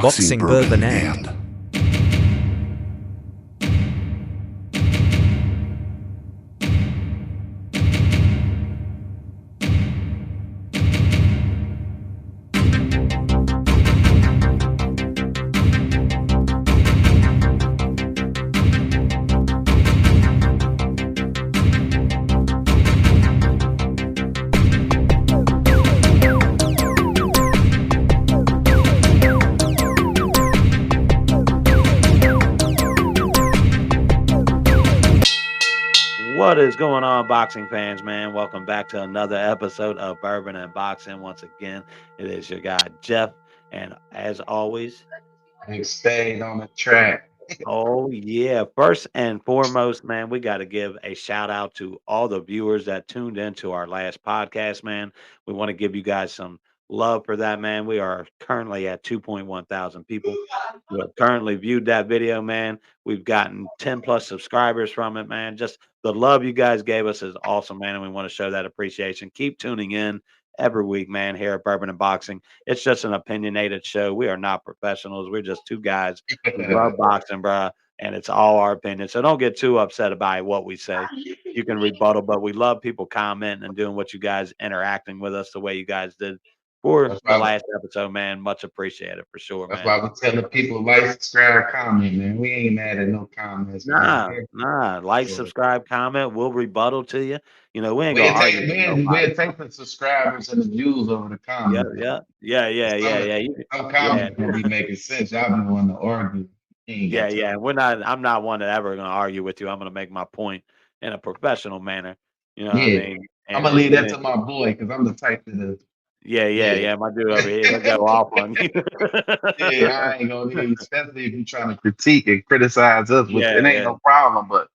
Boxing, Bourbon and. What is going on, boxing fans, man? Welcome back to another episode of Bourbon and Boxing. Once again, it is your guy, Jeff. And as always, He stayed on the track. oh, yeah, first and foremost, man, we got to give a shout out to all the viewers that tuned into our last podcast, man. We want to give you guys some love for that, man. We are currently at 2.1 thousand people who have currently viewed that video, man. We've gotten 10 plus subscribers from it, man. Just the love you guys gave us is awesome, man. And we want to show that appreciation. Keep tuning in every week, man, here at Bourbon and Boxing. It's just an opinionated show. We are not professionals. We're just two guys who love boxing, bro. And it's all our opinion. So don't get too upset about what we say. You can rebuttal, but we love people commenting and doing what you guys interacting with us the way you guys did for That's the why, last episode, man. Much appreciated for sure, that's man. why we tell the people like, subscribe, comment, man. We ain't mad at no comments. Nah. Like, So, subscribe, comment. We'll rebuttal to you. You know, we ain't gonna we'll argue take with we'll, nobody. we'll take the subscribers and the views over the Yeah, comments. yeah. Some Yeah, comments gonna be making sense. Y'all be wanting to argue. You ain't got yeah. time. I'm not one that ever gonna argue with you. I'm gonna make my point in a professional manner. You know what I Yeah. mean? I'm And gonna leave we that didn't. to my boy because I'm the type to yeah. My dude over here, he'll go off on you. Yeah, I ain't gonna leave, especially if you're trying to critique and criticize us, which it ain't Yeah, no problem. But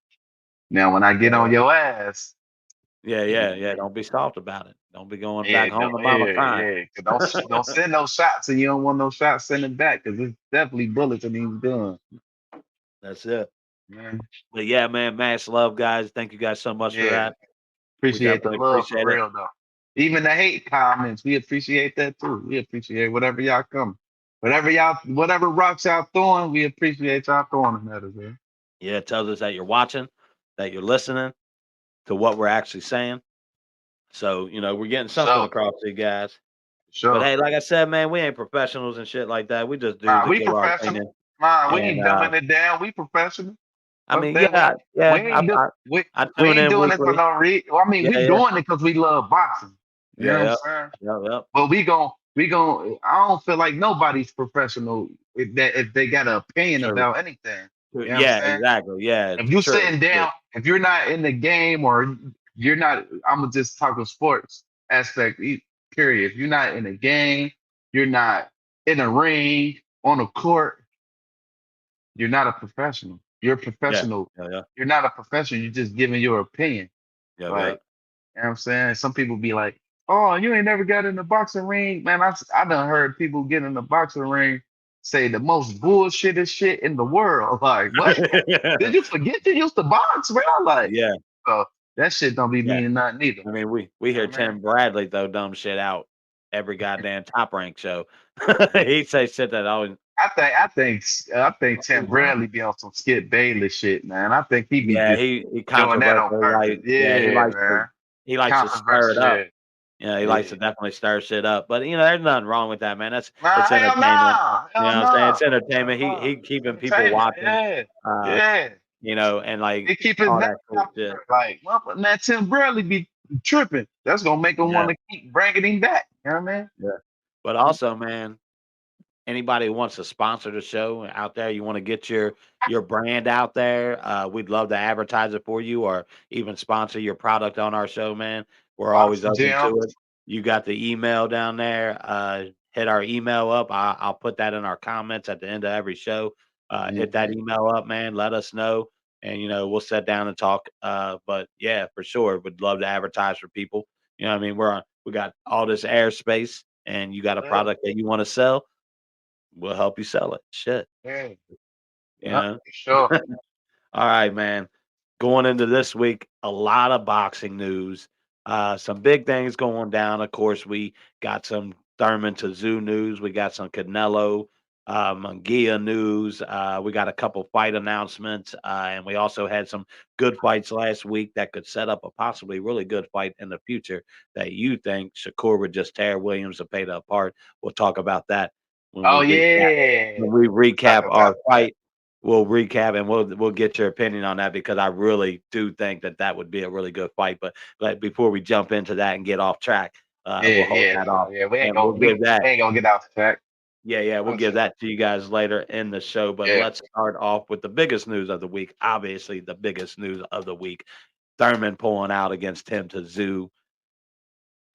now when I get on your ass, yeah. Don't be soft about it. Don't be going back yeah, home to mama crying. 'Cause don't send no shots, and you don't want no shots sending back because it's definitely bullets in these guns, That's it. man. But yeah, man, mass love, guys. Thank you guys so much for Yeah, that. We appreciate the definitely love for appreciate it. real though. Even the hate comments, we appreciate that too. We appreciate whatever y'all come, whatever rocks y'all throwing, we appreciate y'all throwing them at us, man. Yeah, it tells us that you're watching, that you're listening to what we're actually saying. So, you know, we're getting something So, across to you guys. But sure. hey, like I said, man, we ain't professionals and shit like that. We just dudes Nah, that we give our professional. opinion. Nah, we And ain't dumbing it down. We professional. I Fuck mean, that. yeah, We yeah, ain't do, I we tune ain't in doing it for weekly. no reason. Well, I mean, we Yeah. doing it because we love boxing. You know Yeah, what I'm saying? yep. But we gon' I don't feel like nobody's professional if they got an opinion True. about anything. You know what I'm Yeah, saying? exactly. Yeah, If you true. sitting down, if you're not in the game or you're not, I'm gonna just talk of sports aspect. Period. If you're not in the game, you're not in a ring on a court. You're not a professional. You're a Yeah, professional. yeah. You're not a professional. You're just giving your opinion. Yep. Like, you know what I'm saying? Some people be like, oh, you ain't never got in the boxing ring. Man, I done heard people get in the boxing ring say the most bullshitted shit in the world. Like, what? Did you forget you used to box, bro? Like, Yeah, so that shit don't be yeah. meaning nothing either. I mean, we You know hear what I mean? Tim Bradley throw dumb shit out every goddamn Top Rank show. He say shit that always. I think Tim Bradley be on some Skip Bayless shit, man. I think he be Yeah, just he doing that on controversial. purpose. He Yeah, man. he likes to stir Controversy it up. shit. Yeah, he likes Yeah. to definitely stir shit up. But you know, there's nothing wrong with that, man. Nah, It's hell entertainment. no. You know Hell what I'm saying? It's no. Hell entertainment. no. He keeping people Entertainment. watching. Yeah. Uh, Yeah. you know, and like They keep his all name that cool out shit. there. Like, man, Tim Bradley be tripping. That's gonna make him Yeah, want to keep bringing him back. You know what I mean? yeah. But also, man, anybody who wants to sponsor the show out there, you want to get your brand out there, we'd love to advertise it for you or even sponsor your product on our show, man. We're always Boxing open gym. to it. You got the email down there. Hit our email up. I'll put that in our comments at the end of every show. Hit that Mhm. email up, man. Let us know. And you know, we'll sit down and talk. But yeah, for sure. Would love to advertise for people. You know what I mean? We got all this airspace and you got a Yeah. product that you want to sell, we'll help you sell it. Shit, Yeah. you Yeah. know? For sure. All right, man. Going into this week, a lot of boxing news. Some big things going down. Of course, we got some Thurman to Tszyu news. We got some Canelo. Munguia news. We got a couple fight announcements, and we also had some good fights last week that could set up a possibly really good fight in the future that you think Shakur would just tear Williams and Peta apart. We'll talk about that when Oh we recap. yeah. When we Talk recap about our that. fight, we'll recap and we'll get your opinion on that because I really do think that that would be a really good fight. But before we jump into that and get off track, Yeah, we'll hold yeah, that no, off yeah. We ain't and we'll gonna give that. get off track. Yeah, yeah, we'll I'm give saying, that to you guys later in the show, but yeah. let's start off with the biggest news of the week. Obviously, the biggest news of the week. Thurman pulling out against Tim Tszyu.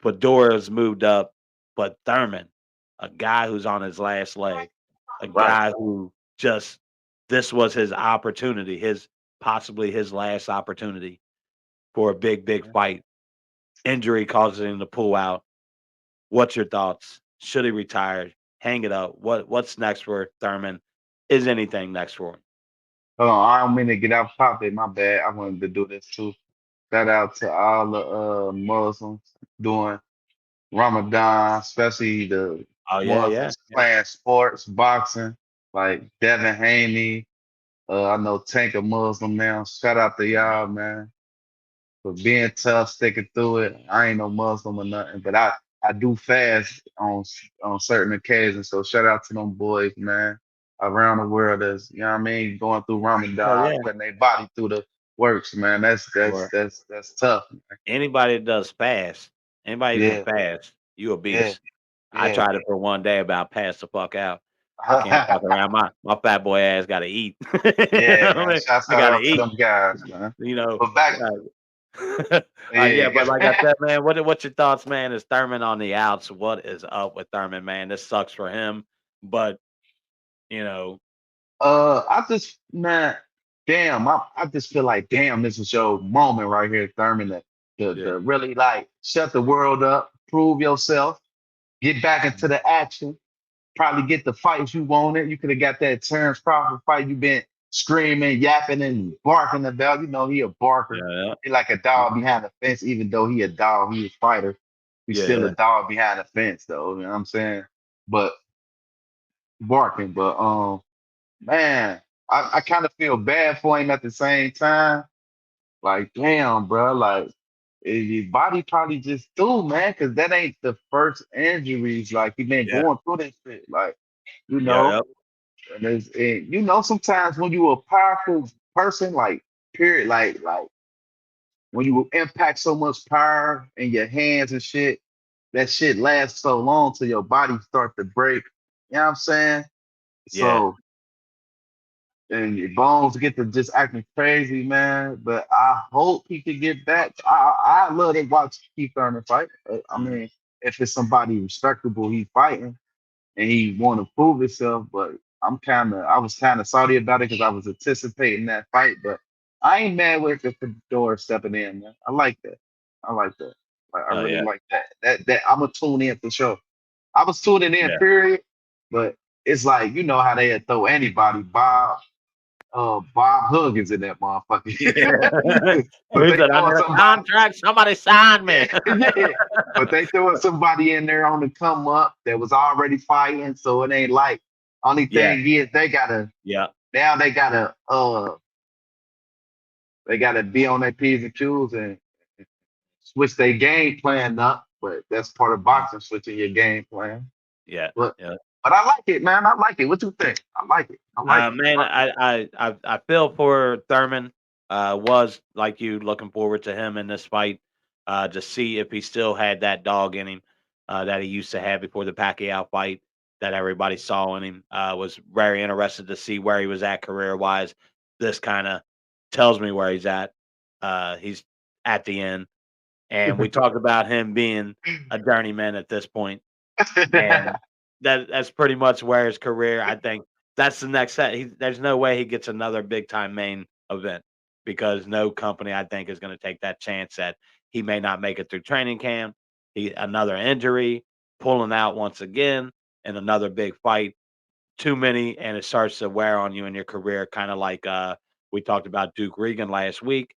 Fedora's moved up, but Thurman, a guy who's on his last leg, a Right. guy who just this was his opportunity, his possibly his last opportunity for a big, big fight. Injury causes him to pull out. What's your thoughts? Should he retire? Hang it up. What's next for Thurman? Is anything next for him? Hold on, I don't mean to get off topic. My bad. I wanted to do this too. Shout out to all the Muslims doing Ramadan, especially the Oh yeah, yeah, Muslims yeah. playing sports, boxing, like Devin Haney. I know Tank a Muslim now. Shout out to y'all, man, for being tough, sticking through it. I ain't no Muslim or nothing, but I do fast on certain occasions. So shout out to them boys, man, around the world that's, you know what I mean, going through Oh Ramadan, yeah. putting their body through the works, man. Or That's tough. anybody that does fast, anybody who can Yeah, fast, you a yeah, beast. I yeah. tried it for one day about pass the fuck out. I can't fuck around. My fat boy ass gotta eat. Yeah, I man. mean, Shouts I gotta out to eat. them guys, man. You know. But back, Yeah, but like I yeah. said, man, what's your thoughts, man? Is Thurman on the outs? What is up with Thurman, man? This sucks for him, but you know, I just man, damn, I just feel like damn, this was your moment right here, Thurman, yeah, to really like shut the world up, prove yourself, get back into the action, probably get the fights you wanted. You could have got that Terrence Crawford fight you've been screaming, yapping, and barking about. You know, he a barker. yeah, He like a dog behind the fence, even though he a dog, he a fighter. He's yeah, still a yeah, dog behind the fence, though. You know what I'm saying? But barking, but man, I kind of feel bad for him at the same time. Like, damn, bro, like his body probably just threw, man, because that ain't the first injuries. Like he been yeah, going through this shit, like you yeah, know. yeah, And you know, sometimes when you a powerful person, like period, like when you impact so much power in your hands and shit, that shit lasts so long till your body start to break. You know what I'm saying? yeah. So and your bones get to just acting crazy, man. But I hope he can get back. I love to watch Keith Thurman fight. I Mhm. mean, if it's somebody respectable, he fighting and he want to prove himself. But I was kind of salty about it because I was anticipating that fight. But I ain't mad with the Fedora stepping in, man. I like that. I like that. Like I Oh really yeah, like that. That I'm gonna tune in for sure. I was tuning in, yeah, period. But it's like you know how they throw anybody, Bob Huggins in that yeah. motherfucker. But He they said, "I throwing need a somebody, contract. Somebody sign me." yeah. But they throwing somebody in there on the come up that was already fighting, so it ain't like only Yeah, thing is they gotta yeah, now they gotta be on their P's and Q's and switch their game plan up. But that's part of mhm, boxing, switching your game plan. yeah, But yeah. but I like it, man. I like it. What you think? I like it. I like it. Man, I feel for Thurman. Was like you looking forward to him in this fight, to see if he still had that dog in him, that he used to have before the Pacquiao fight that everybody saw in him. Was very interested to see where he was at career wise. This kind of tells me where he's at. He's at the end, and we talked about him being a journeyman at this point. And that's pretty much where his career I think that's the next set. There's no way he gets another big time main event because no company I think is gonna take that chance that he may not make it through training camp, he another injury, pulling out once again, and another big fight. Too many, and it starts to wear on you in your career, kinda like, we talked about Duke Regan last week,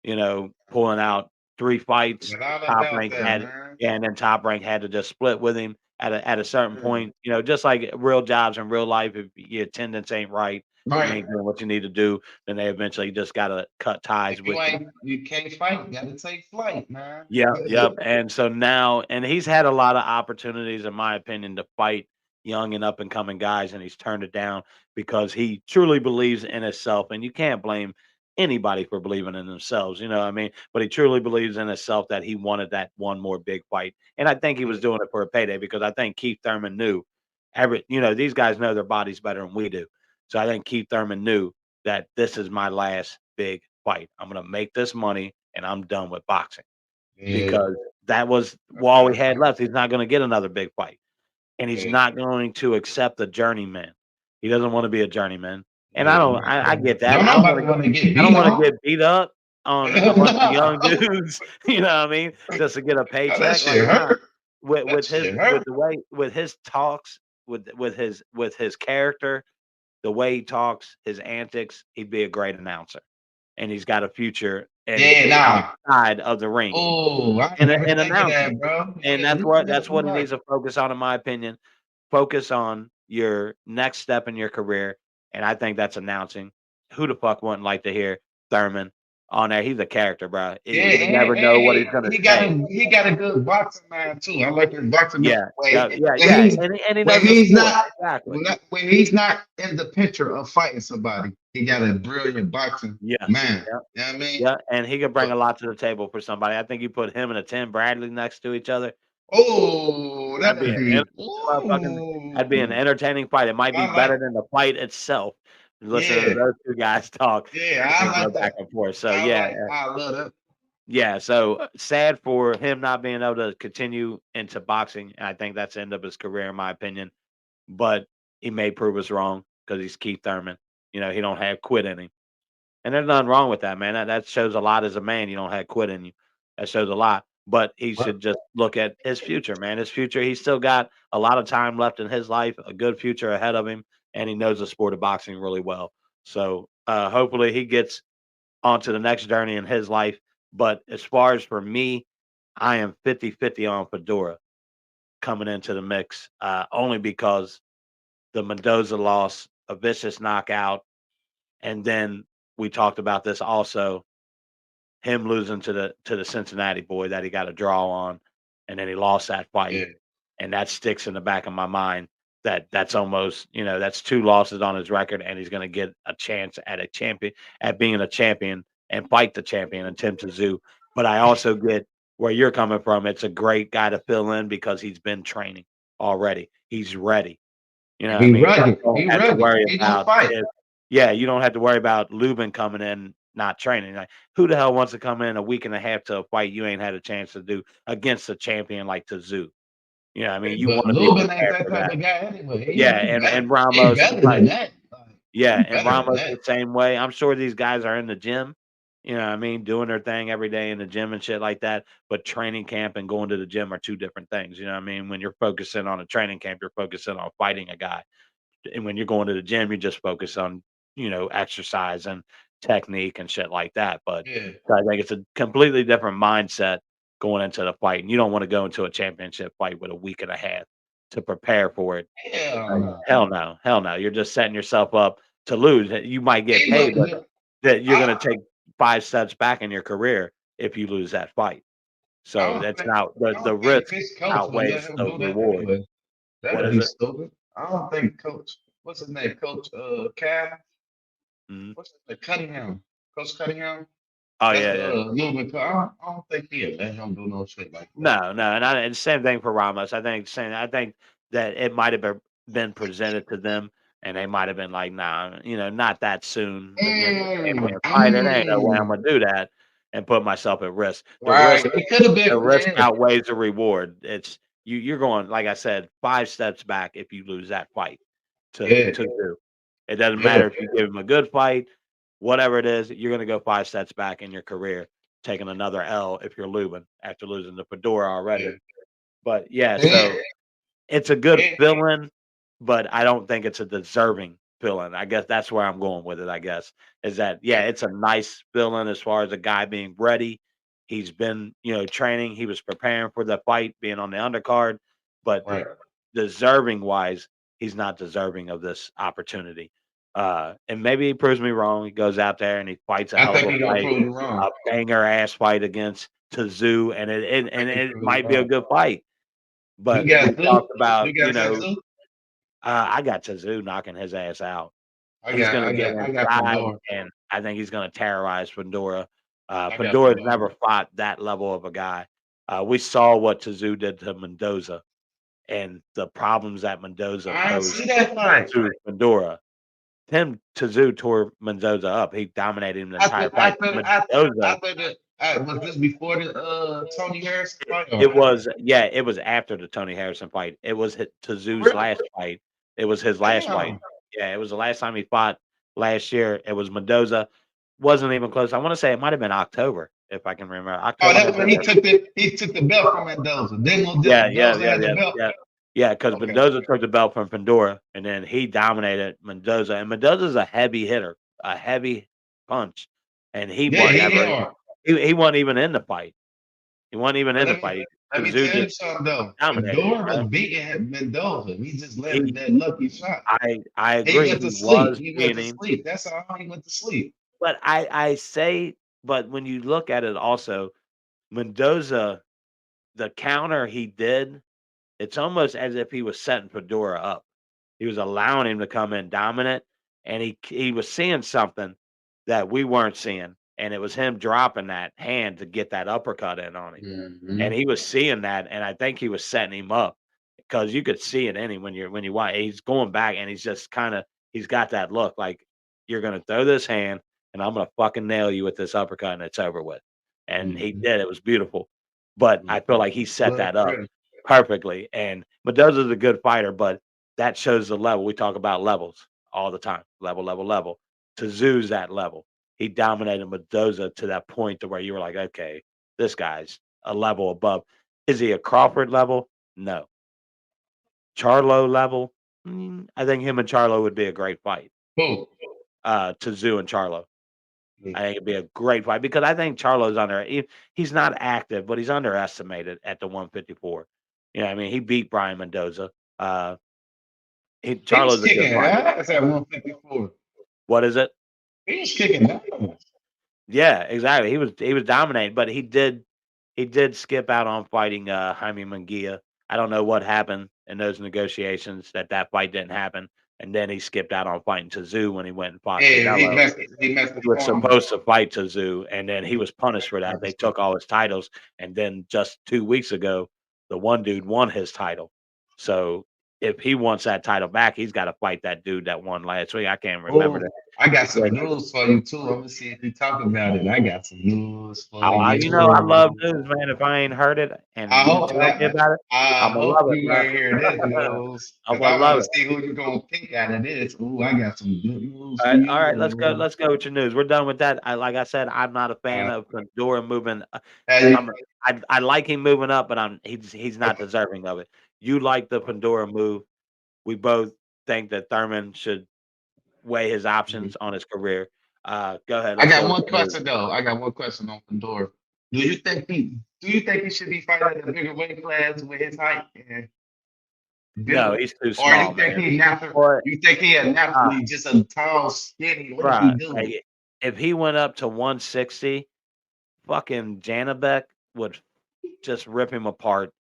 pulling out 3 fights, Without a Top doubt Rank that, had man. yeah, and then Top Rank had to just split with him. at a certain Yeah. point, just like real jobs in real life, if your attendance ain't right, you Right. ain't doing what you need to do, then they eventually just gotta cut ties If you with you. ain't, you can't fight. You gotta take flight, man. Yep, yep, and so now and he's had a lot of opportunities, in my opinion, to fight young and up and coming guys, and he's turned it down because he truly believes in himself, and you can't blame anybody for believing in themselves, you know what I mean? But he truly believes in himself that he wanted that one more big fight, and I think he was doing it for a payday because I think Keith Thurman knew these guys know their bodies better than we do. So I think Keith Thurman knew that this is my last big fight. I'm gonna make this money and I'm done with boxing Yeah. because that was all we Okay. had left. He's not gonna get another big fight, and he's Yeah. not going to accept the journeyman. He doesn't wanna be a journeyman, and I Yeah. don't I get that. Don't nobody want to get I don't beat wanna on. get beat up on a bunch of young No. dudes, you know what I mean, just to get a Oh, that paycheck, like, shit nah. hurt. With That with his shit with hurt. the way with his talks, with his character, the way he talks, his antics, he'd be a great announcer, and he's got a future and Yeah. Nah. outside of the ring Oh, I in never think of announcing. that, bro. And Yeah, that's you what got that's you what he needs right. to focus on, in my opinion. Focus on your next step in your career, and I think that's announcing. Who the fuck wouldn't like to hear Thurman on there? He's a character, bro. Yeah, You never know and what he's gonna he got say. a good boxing mind too. I like his boxing mind. Yeah, yeah, yeah, When yeah, he's and he when knows the he's sport. not Exactly. when he's not in the picture of fighting somebody, he got a brilliant boxing Yeah, mind. yeah, You know what I mean? yeah, and he could bring But a lot to the table for somebody. I think you put him and a Tim Bradley next to each other. oh, That'd be that'd an be that'd be an ooh. entertaining fight. It might be I like better than the fight itself. Listening to yeah, those 2 guys talk yeah, and I go like back that. and forth. So, yeah, I love that. yeah, so, sad for him not being able to continue into boxing, and I think that's the end of his career, in my opinion, but he may prove us wrong because he's Keith Thurman. He don't have quit in him. And there's nothing wrong with that, man. That shows a lot as a man. You don't have quit in you. That shows a lot. But he But should just look at his future, man. His future, he's still got a lot of time left in his life, a good future ahead of him, and he knows the sport of boxing really well. So hopefully he gets onto the next journey in his life. But as far as for me, I am 50-50 on Fedora coming into the mix, only because the Mendoza loss, a vicious knockout, and then we talked about this also him losing to the Cincinnati boy that he got a draw on, and then he lost that fight, yeah, and that sticks in the back of my mind that that's almost that's 2 losses on his record, and he's gonna get a chance at being a champion and fight the champion and Tim Tszyu. But I also get where you're coming from. It's a great guy to fill in because he's been training already. He's ready. You know what I he mean? You rugged. don't He have to rugged. worry He gonna about fight. if yeah, you don't have to worry about Lubin coming in not training. Like, who the hell wants to come in a week and a half to a fight you ain't had a chance to do against a champion like Tszyu? You know what I mean? You But wanna be Lubin ain't prepared that for type that. of guy anyway. Yeah, He better. and He Ramos better right. than that. Like, Yeah, he and better than Ramos that. the same way. I'm sure these guys are in the gym, you know what I mean, doing their thing every day in the gym and shit like that, but training camp and going to the gym are 2 different things, you know what I mean? When you're focusing on a training camp, you're focusing on fighting a guy. And when you're going to the gym, you just focus on, exercise and technique and shit like that. But Yeah. so I think it's a completely different mindset going into the fight. And you don't want to go into a championship fight with a week and a half to prepare for it. Hell Like, no. hell no, hell no. You're just setting yourself up to lose. You might get He paid, looked but good. that you're going I to take 5 steps back in your career if you lose that fight. I So don't that's think not I the don't think risk his coach would let outweighs him the do that reward. anyway. What That'd is be it? stupid. I don't think Coach. What's his name? Coach Cal. Mhm. What's his name? Cunningham. Coach Cunningham. Oh That's yeah, the yeah. Lubin coach. I don't think he'll let him do no shit like that. No, no, and same thing for Ramos. I think that it might have been presented to them, and they might have been like, "Nah, not that soon against a champion fighter. There ain't no way I'm Mm. gonna do that and put myself at risk." The risk Right. It could have the been. risk Yeah. outweighs the reward. You're going, like I said, 5 steps back if you lose that fight Yeah. to do. It doesn't Yeah. matter if you give him a good fight, whatever it is, you're gonna go 5 steps back in your career, taking another L if you're losing after losing to Fedora already. Yeah. But yeah, Yeah. so it's a good Yeah. fill-in, but I don't think it's a deserving fill-in. I guess that's where I'm going with it, I guess, is that, yeah, Yeah. it's a nice fill-in as far as a guy being ready. He's been, training. He was preparing for the fight, being on the undercard. but Right. deserving wise, he's not deserving of this opportunity. And maybe he proves me wrong. He goes out there and he fights a I hell of think a he gonna fight, prove you wrong. a banger ass fight against Tszyu, and I think he it prove you might be a wrong. good fight. You But we got talked two. about, You got that too. I got Tszyu knocking his ass out. I He's got. gonna I get got. I got inside, Fundora. and I think he's gonna terrorize Fundora. I got Fundora's Fundora. never fought that level of a guy. We saw what Tszyu did to Mendoza and the problems that Mendoza I ain't posed see that fight. to Fundora. Him Tszyu tore Mendoza up. He dominated him the entire fight. I Mendoza, thought that. Was this before the Tony Harrison fight or it after? was it was after the Tony Harrison fight. It was Tszyu's Really? last fight. It was his last fight. Damn. Yeah, it was the last time he fought last year. It was Mendoza. Wasn't even close. I want to say it might have been October, if I can remember. Oh, October, that's when November. he took the belt from Mendoza. Then Yeah, yeah, Mendoza yeah, had the yeah, belt. yeah. Yeah, because Okay. Mendoza took the belt from Fundora, and then he dominated Mendoza. And Mendoza's a heavy hitter, a heavy punch, and he Yeah, wasn't he ever. are. He wasn't even in the fight. He wasn't even But in the fight. let me Tszyu tell just you something though. dominated him, Fedor bro. was beating Mendoza. He just landed He, that lucky shot. I He agree. went to He sleep. was He went to winning, sleep. That's how he went to sleep. but I say, but when you look at it, also Mendoza, the counter he did, it's almost as if he was setting Fedora up. He was allowing him to come in dominant, and he was seeing something that we weren't seeing, and it was him dropping that hand to get that uppercut in on him, and Hmm. he was seeing that, and I think he was setting him up because you could see it in him when you watch. He's going back, and he's just kind of he's got that look like you're gonna throw this hand, and I'm gonna fucking nail you with this uppercut, and it's over with. And he Hmm. did. It was beautiful, but I feel like he set Blood that up fresh. perfectly. And Mendoza's a good fighter, but that shows the level. We talk about levels all the time. Level, level, level. Tszyu's that level. He dominated Mendoza to that point to where you were like, okay, this guy's a level above. Is he a Crawford level? No. Charlo level? I think him and Charlo would be a great fight. Who? Tszyu and Charlo. I think it'd be a great fight because I think Charlo's he's not active, but he's underestimated at the 154. You know what I mean? He beat Brian Mendoza. Uh, He was Charlo's a good kicking fighter. ass at 154. What is it? He was kicking ass. Yeah, exactly. He was dominating, but he did skip out on fighting Jaime Munguia. I don't know what happened in those negotiations that fight didn't happen, and then he skipped out on fighting Tszyu when he went and fought Yeah, Canelo. he messed his He was form. supposed to fight Tszyu, and then he was punished for that. They Understood. took all his titles, and then just 2 weeks ago, the one dude won his title. So if he wants that title back, he's got to fight that dude that won last week. I can't remember Oh, the I got some the news for you too. I'm gonna see if you talk about it. I got some news for I love you. news, man. If I ain't heard it I and you hope tell me that about it, I I'ma hope love it, you man. ain't hear this news I'm because gonna I want love to it. see who you gonna pick out of this. Ooh, I got some good news for All right, let's go. you. Let's go with your news. We're done with that. Like I said, I'm not a fan Uh, of Fundora moving. hey, I'm. I like him moving up, but he's not okay. deserving of it. You like the Fundora move. We both think that Thurman should weigh his Mhm. options on his career. Go ahead. I Let's got go with one your news. question though. I got one question on Fundora. Do you think he should be fighting at a bigger weight class with his height and No, build? he's too Or small, man. Boy, you think he had uh, naturally just a tall, skinny, lanky bruh, dude? like, if he went up to 160, fucking Janabek would just rip him apart,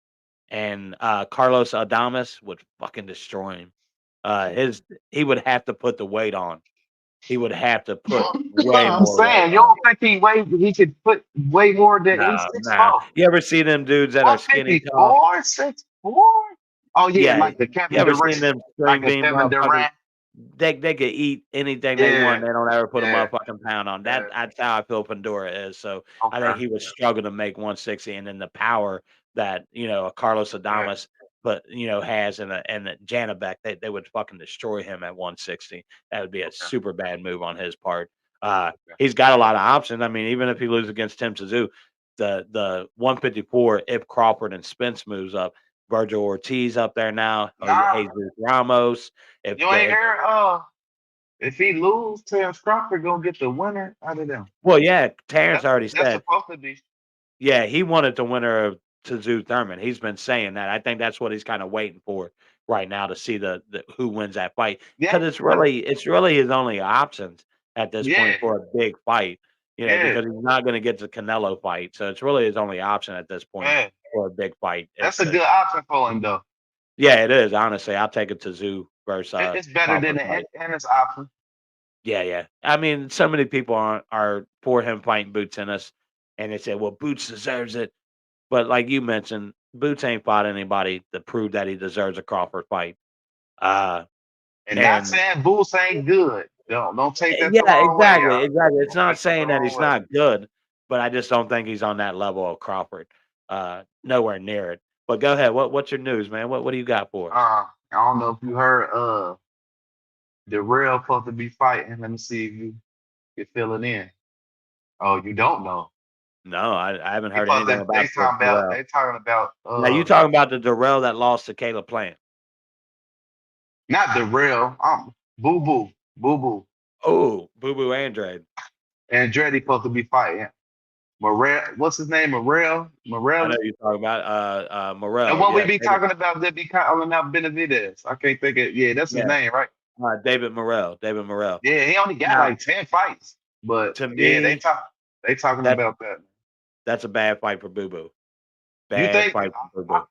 and Carlos Adames would fucking destroy him. His He would have to put the weight on. He would have to put That's what way I'm more weight saying. You on. don't think he could put way more than he's No, six nah. four. You ever see them dudes that are skinny tall? 154, 6'4"? Oh yeah, Yeah. like the You Kevin ever Durant, seen them like string a beam Kevin motherfuckers? Durant. They could eat anything they want. Yeah, They don't ever put a yeah, motherfucking pound on. yeah. That's how I feel Fundora is. So I think Okay. he was struggling to make 160, and then the power that a Carlos Yeah. Adames, but has and a Janabek, they would fucking destroy him at 160. That would be a Okay. super bad move on his part. Okay. He's got a lot of options. I mean, even if he loses against Tim Tszyu, the 154, if Crawford and Spence moves up, Virgil Ortiz up there now, Nah, Jesus Ramos. If you ain't the heard. If he lose, Terrence Crawford gonna get the winner out of them. Well, yeah, Terrence already That's said, supposed to be. yeah, he wanted the winner of Tszyu Thurman. He's been saying that. I think that's what he's kind of waiting for right now to see the who wins that fight Yeah, because it's really his only options at this yeah, point for a big fight. yeah, Because he's not going to get the Canelo fight, so it's really his only option at this point man. for a big fight is That's a to. good option for him though. Yeah, it is. Honestly, I'll take a Tszyu versus It's better than Crawford the fight. Ennis option. Yeah, yeah. I mean, so many people are for him fighting Boots Ennis, and they say, "Well, Boots deserves it." But like you mentioned, Boots ain't fought anybody to prove that he deserves a Crawford fight. Uh, And not and saying Boots ain't good. Don't take that the yeah, wrong way, exactly, y'all. exactly. It's Don't not take that the saying that wrong he's way. not good, but I just don't think he's on that level of Crawford. Nowhere near it. But go ahead. What's your news, man? What do you got for us? I don't know if you heard the real supposed to be fighting. Let me see if you can fill it in. Oh, you don't know. No, I haven't They heard supposed anything to, they about the talking about Darrell. they talking about Now you talking about the Darrell that lost to Caleb Plant? not the real Boo Boo. Boo Boo. Oh, Boo Boo Andrade. Andretti supposed to be fighting. Morel, what's his name? I know Morelli? you're talking about And Morel. what we Yeah, be talking about that be calling out Benavidez. I can't think of, yeah, that's his yeah. name, right? David Morel. David Morel. Yeah, he only got Now, like 10 fights. But to yeah, me, they talking that about that. that's a bad fight for Boo Boo. You Bad think fight for Boo I, Boo.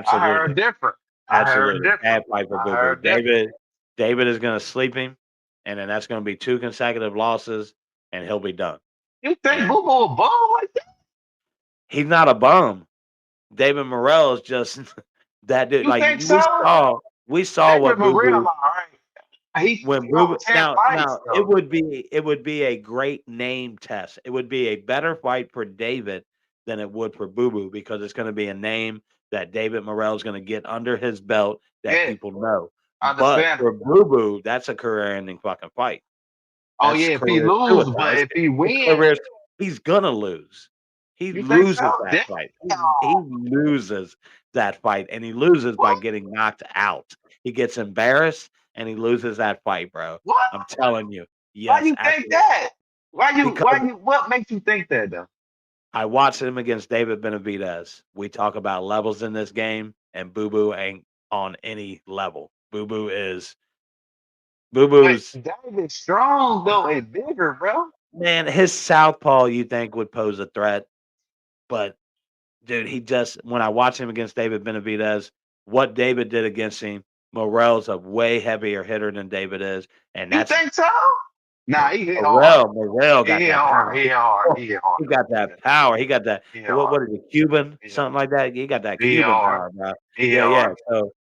I heard Absolutely. different. I heard Absolutely. different. Bad fight for I Boo Boo. heard different. David is gonna sleep him, and then that's gonna be 2 consecutive losses, and he'll be done. You think And Boo Boo a ball like that? he's not a bum. David Morel is just that dude. You Like think so? we saw David what Boo Morel, Boo all right. when He Boo on Boo 10 now fights though. it would be a great name test. It would be a better fight for David than it would for Boo Boo because it's gonna be a name that David Morel is gonna get under his belt that Yeah, people know. But understand. for Boo Boo, that's a career-ending fucking fight. Oh That's yeah, if he career lose, but suicide. if he It's win, career he's gonna lose. He you think so? loses that Damn. fight. He loses that fight, and he loses by What? getting knocked out. He gets embarrassed, and he loses that fight, bro. What? I'm telling you. Why Yes, you think absolutely. that? Because What makes you think that though? I watched him against David Benavidez. We talk about levels in this game, and Boo Boo ain't on any level. Boo But Boo's David Strong though is bigger, bro. man, his southpaw you think would pose a threat, but dude, he just when I watch him against David Benavidez, what David did against him, Morel's a way heavier hitter than David is, and You that's think so? Nah, he hit hard. Morel He got hit that hard. power. He hit hard. Oh, He hit hard. he got that power. He got that He hit what hard. what is it, Cuban? He hit hard. Something like that. He got that He hit Cuban hard. power, bro. He hit Yeah, yeah. hard. So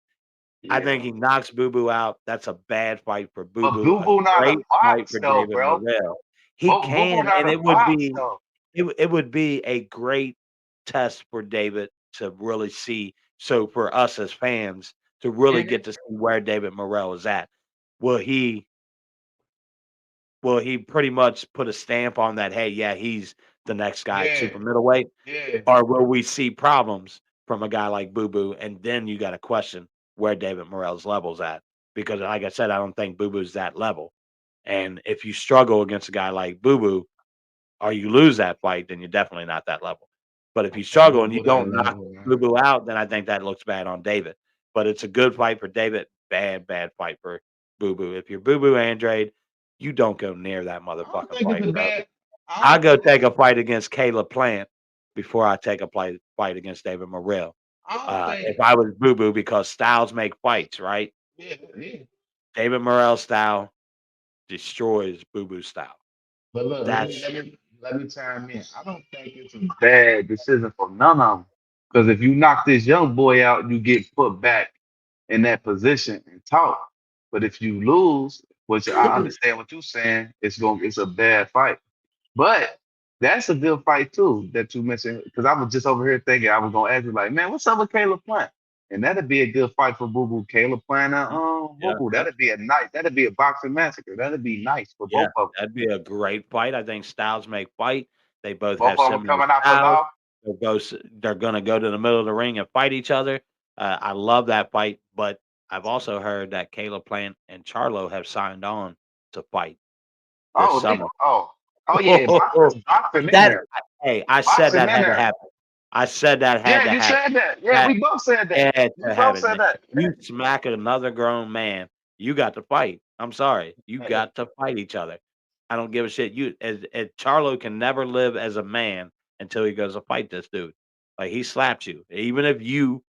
He I hit think hard. he knocks Boo Boo out. That's a bad fight for Boo But Boo. Boo A Boo not a great fight box for though, David bro. Morel. He Boo Boo can, not and a box though. it would be a great test for David to really see. So for us as fans to really Mhm. get to see where David Morel is at. Will he will he pretty much put a stamp on that? Hey, yeah, he's the next guy at Yeah, super middleweight, yeah. or will we see problems from a guy like Boo Boo? And then you got to question where David Morel's level's at because, like I said, I don't think Boo Boo's that level. And if you struggle against a guy like Boo Boo, or you lose that fight, then you're definitely not that level. But if I you think struggle Boo and you Boo that don't knock level, Boo man. Boo out, then I think that looks bad on David. But it's a good fight for David. Bad, bad fight for Boo Boo. If you're Boo Boo Andrade, you don't go near that I don't motherfucking think it's fight, a bro. bad. I I don't go think it's. take a fight against Caleb Plant before I take a fight against David Morrell. I don't If think. I was Boo Boo, because styles make fights, right? Yeah, yeah. David Morrell's style destroys Boo Boo's style. But look, That's let me chime in. I don't think it's a bad decision for none of them. Because if you knock this young boy out, you get put back in that position and talk. But if you lose, which I understand what you're saying, it's a bad fight. But that's a good fight too that you mentioned. Because I was just over here thinking I was gonna ask you like, man, what's up with Caleb Plant? And that'd be a good fight for Boo Boo. Caleb Plant, Boo yeah, Boo. yeah. That'd be a boxing massacre. That'd be nice for Yeah, both of them. that'd be a great fight. I think styles make fight. They both Both have of them similar coming out for styles. law. They're gonna go to the middle of the ring and fight each other. I love that fight, but I've also heard that Caleb Plant and Charlo have signed on to fight this Oh, summer. oh yeah, boxing in That there. hey, I said Boxing that in had to there. happen. I said that had Yeah, to you happen. said that. Yeah, That we both said that. had We to both happen, said man. that. You smack another grown man, you got to fight. I'm sorry. You got to fight each other. I don't give a shit. You as Charlo can never live as a man until he goes to fight this dude. Like he slapped you. Even if you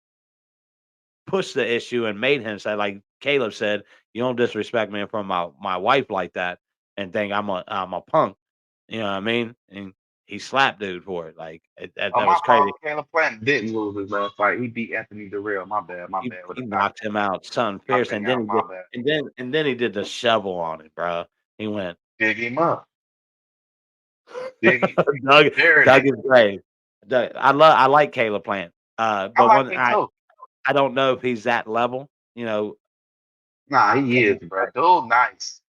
pushed the issue and made him say, like Caleb said, you don't disrespect me in front of my wife like that and think I'm a punk. You know what I mean? And he slapped dude for it. Like Oh, that my was crazy. fault. Caleb Plant didn't lose his last fight. He beat Anthony Durrell. My bad with He a knockout. knocked him out, son, fierce, Knocking and then out. he My did, bad. and then he did the shovel on it, bro. He went Dig him up. Dig him. dug Buried dug him. his grave. I like Caleb Plant, I but like one him too. I don't know if he's that level. You know, Nah, he is, bro. Dude, nice.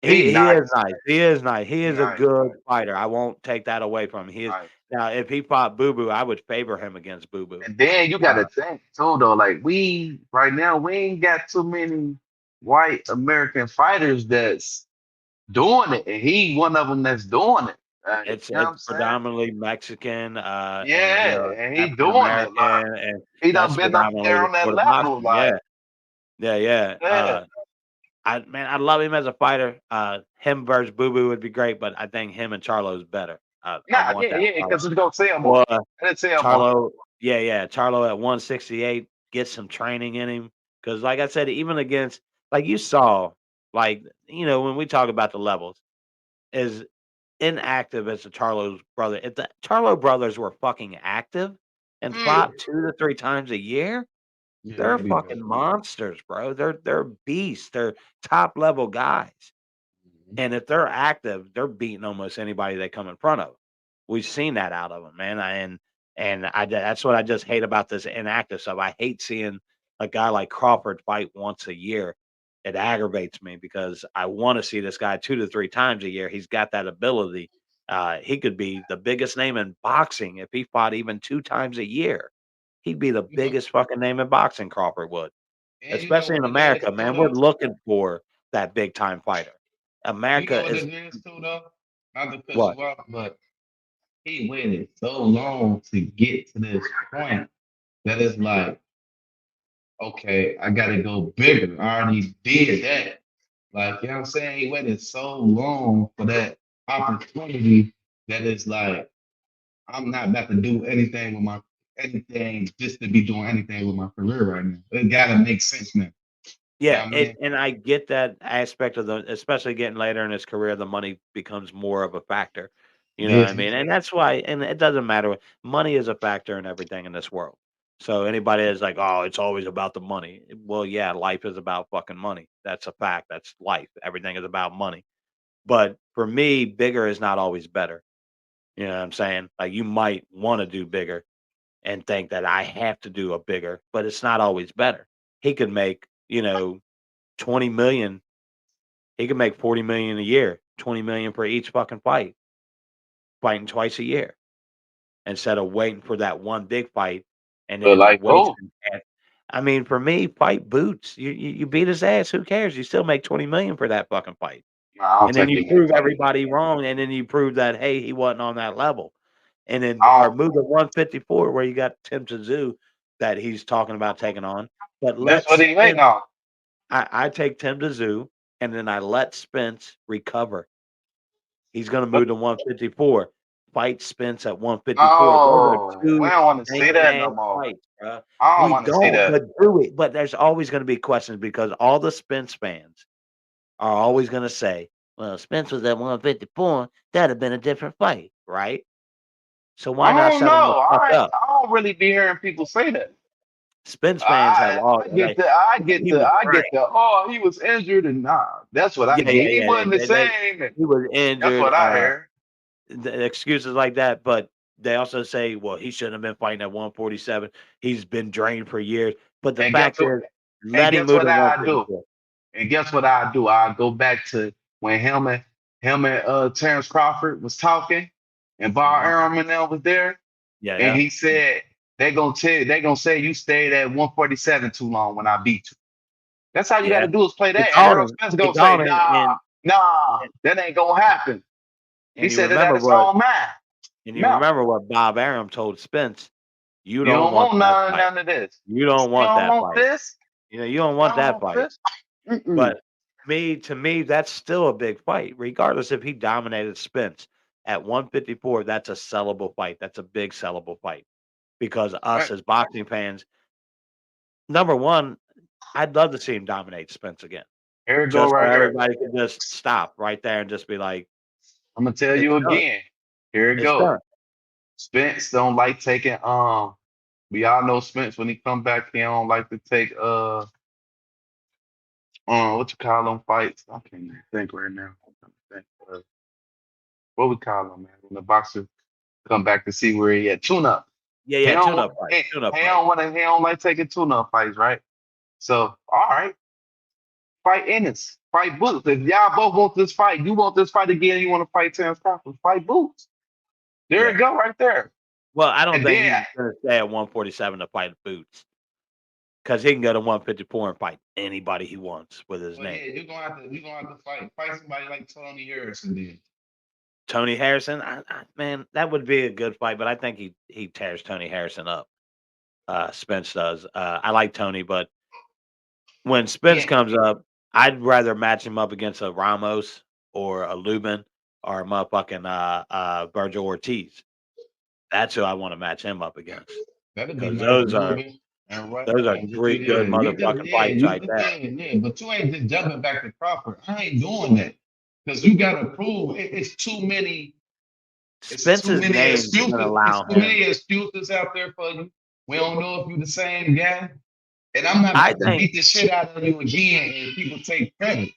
He he is nice. nice. He is nice. He He is a nice. good fighter. I won't take that away from him. He is Nice. now if he fought Boo Boo, I would favor him against Boo Boo. And then you Uh, gotta think too though, like we right now we ain't got too many white American fighters that's doing it, and he one of them that's doing it. You know what it's I'm saying? predominantly Mexican, and Yeah, and he African doing it. American, Like and he done that's been up predominantly there the on that sport of level. boxing. Yeah, Like, yeah. yeah, I love him as a fighter. Him versus Boo Boo would be great, but I think him and Charlo is better. I nah, want yeah, that yeah, fight. because it's gonna sell more. Well, It'll sell more. Charlo, yeah. Charlo at 168, get some training in him. Because, like I said, even against, like you saw, like, when we talk about the levels, as inactive as the Charlo's brother, if the Charlo brothers were fucking active and Mm. fought 2 to 3 times a year, Yeah, they're they'll be better. fucking monsters, bro. They're beasts. They're top level guys. Mhm. And if they're active, they're beating almost anybody they come in front of. We've seen that out of them, man. That's what I just hate about this inactive stuff. I hate seeing a guy like Crawford fight once a year. It aggravates me because I want to see this guy 2 to 3 times a year. He's got that ability. He could be the biggest name in boxing if he fought even 2 times a year. He'd be the You know, biggest fucking name in boxing, Crawford would. and you know Especially in what it is America, too man. We're though. looking for that big time fighter. You know America what is it is too though. Not to cut what? you off, but he waited so long to get to this point that it's like, okay, I gotta go bigger. I already did that. Like, you know what I'm saying? He waited so long for that opportunity that it's like, I'm not about to do anything just to be doing anything with my career right now. It gotta make sense now. You know Yeah, what I it mean? and I get that aspect of especially getting later in his career, the money becomes more of a factor. You know what I Yeah. mean? And that's why, and it doesn't matter. Money is a factor in everything in this world. So anybody is like, oh, it's always about the money. Well, yeah, life is about fucking money. That's a fact. That's life. Everything is about money. But for me, bigger is not always better. You know what I'm saying? Like you might want to do bigger and think that I have to do a bigger, but it's not always better. He could make, 20 million. He could make 40 million a year, 20 million for each fucking fight, fighting twice a year instead of waiting for that one big fight and But then like, oh, wasting. I mean, for me, fight boots. You beat his ass. Who cares? You still make 20 million for that fucking fight, nah, I don't and then think you he made prove 20 million. everybody wrong, and then you prove that hey, he wasn't on that level, and then I or don't, move to 154 where you got Tim Tszyu that he's talking about taking on, but that's let what he waiting Spence. on. I take Tim Tszyu, and then I let Spence recover. He's gonna But move to 154. Fight Spence at 154. Those are no, we 2 don't want to see banging that no ass more. fights, bruh. I don't We want to see don't, that. but do it. But there's always gonna be questions because all the Spence fans are always gonna say, "Well, Spence was at 154. That'd have been a different fight, right?" So why I not don't shut him the know. fuck up? I don't really be hearing people say that. Spence fans have all like he was I trash. get the, oh, he was injured and nah. That's what I Yeah, get. yeah, He yeah. wasn't the They same. And he was that's injured. what I hear. The excuses like that, but they also say, well, he shouldn't have been fighting at 147. He's been drained for years. But the And guess fact what? is, And let him guess move what to I do? 154. And guess what I do? I go back to when him and Terrence Crawford was talking, and Bar Mhm. Arum and them was there, Yeah, and yeah. he said they gonna say you stayed at 147 too long when I beat you. That's how you got Yeah. to do is play He that. And called Errol him. Spence He gonna say, called him, nah, and that ain't gonna happen. He you said it at remember his what own mind. and you No, remember what Bob Arum told Spence. You You don't don't want want that fight. none of this. You don't You want don't that want fight. this. You don't You want don't that want fight. this. Mm-mm. But to me, that's still a big fight, regardless if he dominated Spence at 154. That's a sellable fight. That's a big sellable fight because us Right. as boxing fans, number one, I'd love to see him dominate Spence again, Here it go just so right here. everybody could just stop right there and just be like, I'm gonna tell "It's you done. again. Here it It's done." go. Spence don't like taking we all know Spence when he come back, he don't like to take what you call them fights. I can't even think right now. I'm trying to think, what we call them, man. When the boxer come back to see where he at. Tune up. Yeah, He yeah, don't tune-up fight, tune-up fight. he don't like taking tune up fights, right? So all right, fight Ennis, fight Boots. If y'all both want this fight, you want this fight again, you want to fight Terrence Crawford, fight Boots. There Yeah. you go, right there. Well, I don't And think then he's gonna stay at 147 to fight Boots because he can go to 154 and fight anybody he wants with his well, yeah, name. you're gonna have to fight somebody like Tony Harrison then. Tony Harrison, man, that would be a good fight, but I think he tears Tony Harrison up. Spence does. I like Tony, but when Spence Yeah, comes up, I'd rather match him up against a Ramos or a Lubin or a motherfucking Virgil Ortiz. That's who I want to match him up against that'd be because nice, Ruben. And right, those are and three yeah, good motherfucking fights right there. but you ain't just jumping back to Crawford. I ain't doing that because you gotta prove it's too many. It's too Spence's many name is going to excuses. It's allow too him. many excuses out there for you. We don't know if you're the same guy. And I'm not I about to think beat the shit out of you again and people take credit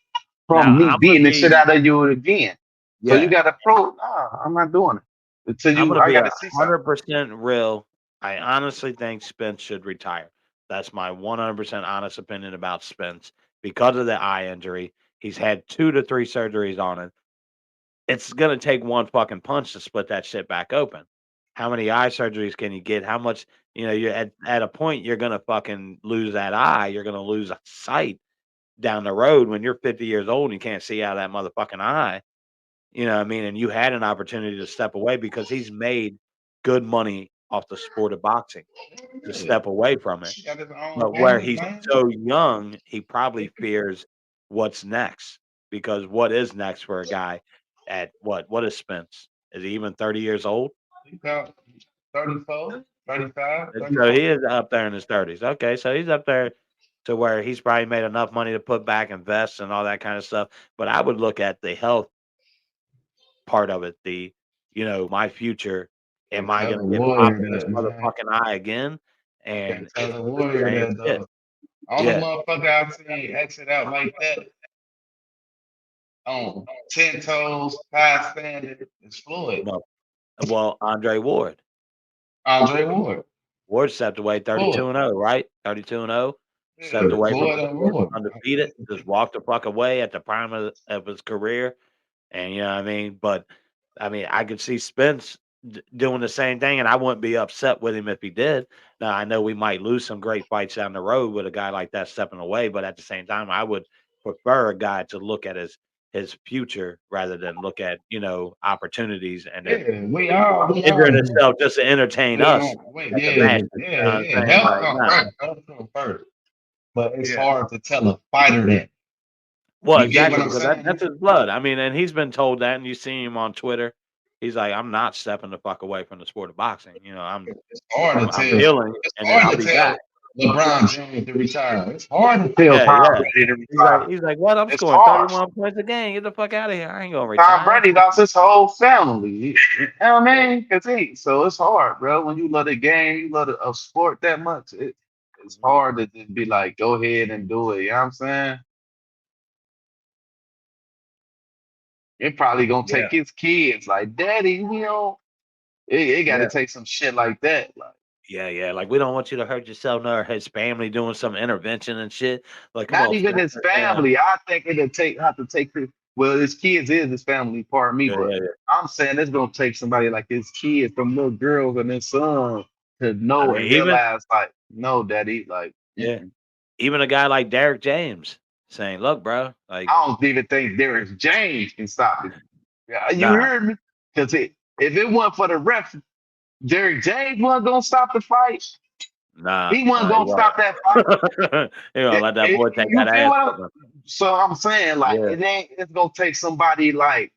now from me I'm gonna beating the shit be out of you again. So you yeah gotta prove, nah, I'm not doing it. Until I'm you gonna I be gotta see something. 100% real. I honestly think Spence should retire. That's my 100% honest opinion about Spence because of the eye injury. He's had 2 to 3 surgeries on it. It's gonna take one fucking punch to split that shit back open. How many eye surgeries can you get? How much, you're at a point you're gonna fucking lose that eye. You're gonna lose sight down the road when you're 50 years old and you can't see out of that motherfucking eye. You know what I mean? And you had an opportunity to step away because he's made good money off the sport of boxing to Yeah. step away from it. She got his own But where family, he's man. so young, he probably fears what's next. Because what is next for a guy at what is Spence? Is he even 30 years old? He got 34, 35, And so 34. he is up there in his 30s. Okay, so he's up there to where he's probably made enough money to put back in vests and all that kind of stuff. But I would look at the health part of it, my future. Am Can't I tell gonna the get popped warrior in this that, man. motherfucking eye again? Can't And tell it's the the warrior same that shit. though. All the Yeah. motherfucker I've seen exit out like that on 10 toes, high standard is Floyd. No. Well, Andre Ward. Andre Ward. Ward stepped away Floyd. 32-0, right? 32-0. Stepped Yeah, away from Floyd the and sport, Ward. undefeated, just walked the fuck away at the prime of his career. And you know what I mean? But I mean, I could see Spence doing the same thing, and I wouldn't be upset with him if he did. Now, I know we might lose some great fights down the road with a guy like that stepping away, but at the same time, I would prefer a guy to look at his future rather than look at, opportunities and then Yeah, we all injuring do. himself just to entertain us Wait, at the yeah, matches. You know what I'm saying? Health Like, come no. first. Health come first. But it's Yeah. hard to tell a fighter that. Well, You get what exactly, I'm because saying? that's his blood. I mean, and he's been told that, and you see him on Twitter. He's like, "I'm not stepping the fuck away from the sport of boxing. I'm It's hard to I'm tell. healing, It's and then hard I'll to be back." tell LeBron James to retire. It's hard to tell Yeah, Tom yeah. Brady to He's like, retire. "What? I'm It's scoring hard. 31 points a game. Get the fuck out of here. I ain't gonna Tom retire." Brady lost his whole family. You know what I mean? So it's hard, bro. When you love the game, you love a sport that much. It's Mhm. hard to just be like, go ahead and do it. You know what I'm saying? It probably gonna Yeah, take his kids, like, Daddy, it got to yeah, take some shit like that. Like, yeah, yeah. Like, we don't want you to hurt yourself nor his family doing some intervention and shit. Like, come not on, even Spence. his family. I think have to take well, his kids is his family, pardon me, Yeah, but yeah, I'm saying it's gonna take somebody like his kids, from little girls and his son, to I know mean, and even realize, like, no, Daddy, like, yeah, even a guy like Derek James saying, "Look, bro, like, I don't even think Derek James can stop it. Yeah, you nah, heard me? Because if it wasn't for the refs, Derrick James wasn't gonna stop the fight. Nah, He wasn't nah, he gonna wasn't. stop that fight. He gonna let that boy take You that feel ass what from him. so I'm saying, like, Yeah, it ain't. It's gonna take somebody like,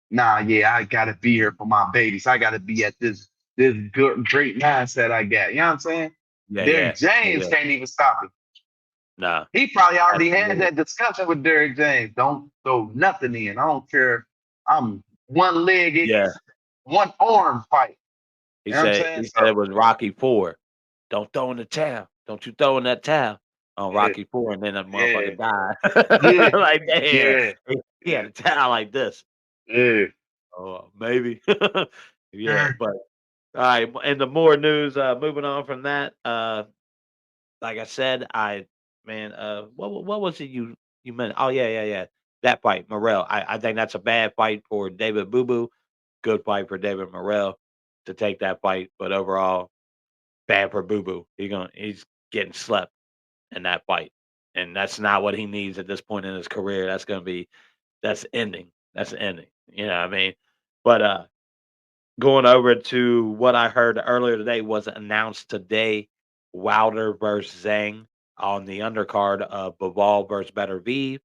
nah, yeah, I gotta be here for my babies. I gotta be at this good great mindset I got. You know what I'm saying? yeah, Derrick yeah, yeah, James yeah. can't even stop it. Nah, He probably already had absolutely. that discussion with Derrick James. Don't throw nothing in. I don't care. I'm one legged, Yeah, one arm fight. he You know what I'm said saying? he So said it was Rocky 4. Don't throw in the towel. Don't you throw in that towel on yeah, Rocky 4, and then that yeah, motherfucker died. yeah, Like, damn, yeah, he had yeah, a towel like this. yeah. Oh, maybe. Yeah, Yeah. but all right, and the more news, moving on from that, like I said, what was it you meant? Oh, yeah, yeah, yeah, that fight, Morrell. I think that's a bad fight for David Boo Boo. Good fight for David Morrell to take that fight, but overall, bad for Boo Boo. He's getting slept in that fight, and that's not what he needs at this point in his career. That's ending. That's ending. You know what I mean? But going over to what I heard earlier today was announced today, Wilder versus Zhang on the undercard of Bivol versus Benavidez,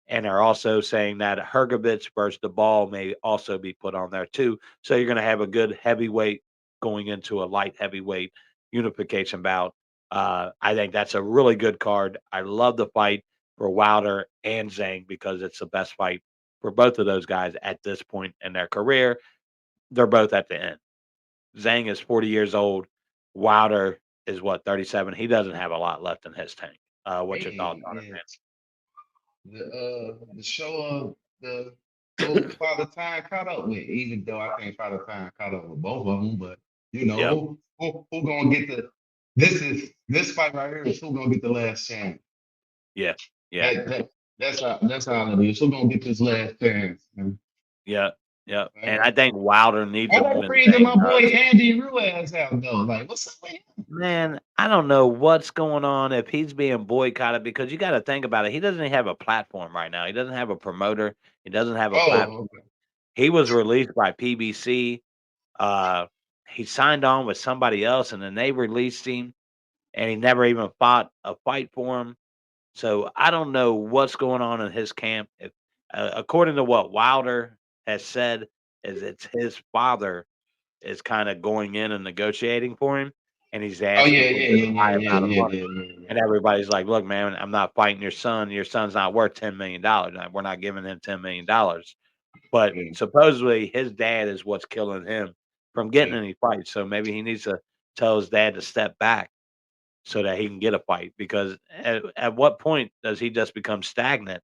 and they're also saying that Hergovich versus the Ball may also be put on there too. So you're going to have a good heavyweight going into a light heavyweight unification bout. I think that's a really good card. I love the fight for Wilder and Zhang because it's the best fight for both of those guys at this point in their career. They're both at the end. Zhang is 40 years old. Wilder is what, 37. He doesn't have a lot left in his tank. What's your thoughts Hey, on it, man, man? the show of the who Father Time caught up with, even though I think Father Time caught up with both of them, but you know Yep. who gonna get the this fight right here is who gonna get the last chance. Yeah. Yeah. That's how it is. Who gonna get this last chance? Yeah. Yeah. And Man. I think Wilder needs I it more like than reading Zhang my boy does. Andy Ruiz out though. Like, what's up with him? Man, I don't know what's going on if he's being boycotted because you got to think about it. He doesn't even have a platform right now. He doesn't have a promoter. He doesn't have a Oh, platform. He was released by PBC. Uh, he signed on with somebody else, and then they released him, and he never even fought a fight for him. So I don't know what's going on in his camp. If according to what Wilder has said, is it's his father is kind of going in and negotiating for him, and he's oh asking yeah, for yeah, this yeah, yeah, high yeah, amount of yeah, money. yeah, yeah, yeah. And everybody's like, "Look, man, I'm not fighting your son. Your son's not worth $10 million. We're not giving him $10 million." But Yeah, supposedly his dad is what's killing him from getting yeah, any fights. So maybe he needs to tell his dad to step back so that he can get a fight. Because at what point does he just become stagnant?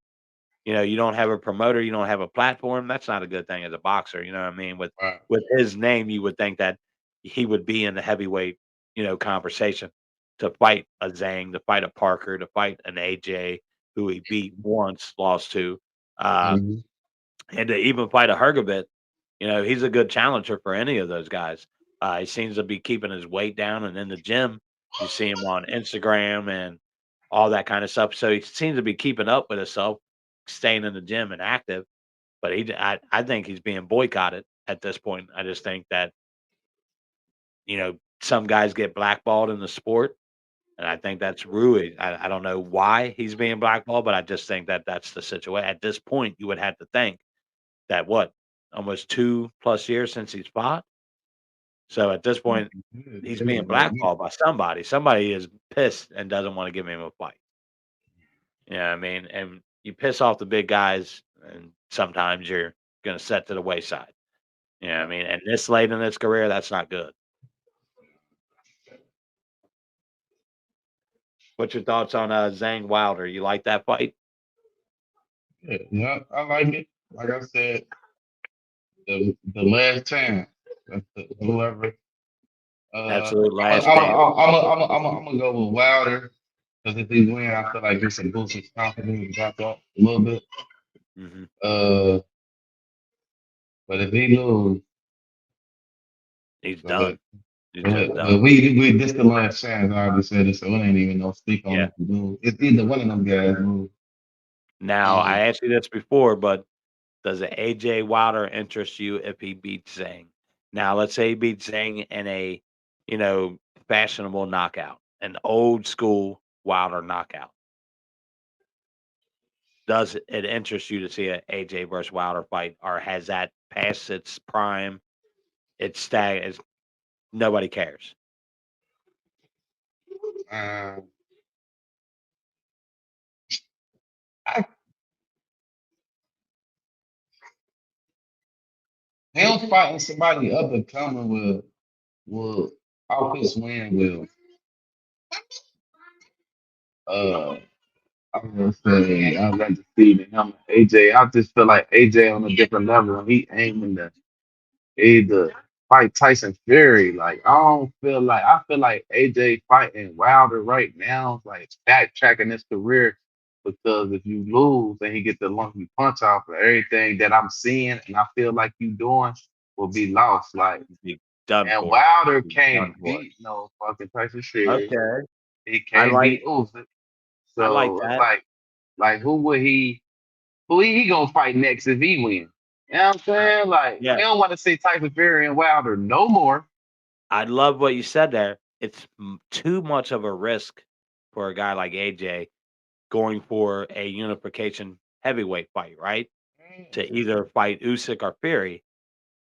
You know, you don't have a promoter, you don't have a platform. That's not a good thing as a boxer. You know what I mean? right. With his name, you would think that he would be in the heavyweight, conversation to fight a Zhang, to fight a Parker, to fight an AJ who he beat once, lost to, uh, Mhm. and to even fight a Hergovich. He's a good challenger for any of those guys. He seems to be keeping his weight down, and in the gym, you see him on Instagram and all that kind of stuff. So he seems to be keeping up with himself, staying in the gym and active. But I think he's being boycotted at this point. I just think that some guys get blackballed in the sport, and I think that's Rui. I don't know why he's being blackballed, but I just think that that's the situation. At this point, you would have to think that what almost 2+ years since he's fought. So at this point, he's being blackballed by somebody. Somebody is pissed and doesn't want to give him a fight. You know what I mean? And you piss off the big guys, and sometimes you're going to set to the wayside. You know what I mean? And this late in his career, that's not good. What's your thoughts on Zhang Wilder? You like that fight? Yeah, yeah, I like it. Like I said, the last chance. Whoever. Absolute I'm last I'm chance. I'm gonna go with Wilder because if he win, I feel like he should boost his confidence back up a little bit. Hmm. Uh, but if he lose, He's but done. He's just done. but we this the last chance. I already said it, so it ain't even no speak on Yeah. if he lose. It's either one of them guys lose. Now, I Um, asked you this before, but does AJ Wilder interest you if he beats Zhang? Now, let's say he beats Zhang in a you know, fashionable knockout, an old school Wilder knockout. Does it interest you to see a AJ versus Wilder fight, or has that passed its prime? It's nobody cares. Uh, I, him fighting somebody up and coming will off his win will uh I'm gonna say I'd like to see him AJ. I just feel like AJ on a different level. He aiming to either fight Tyson Fury. Like I feel like AJ fighting Wilder right now is like backtracking his career because if you lose and he get the lucky punch off of everything that I'm seeing and I feel like you doing will be lost. Like Be done and for. Wilder Be can't done for. beat no fucking Tyson Fury. Okay, He I can't like beat Usyk. I like So it's that. like who he gonna fight next if he win? You know what I'm I, saying? Like yeah, we don't want to see Tyson Fury and Wilder no more. I love what you said there. It's too much of a risk for a guy like AJ going for a unification heavyweight fight, right? To either fight Usyk or Fury.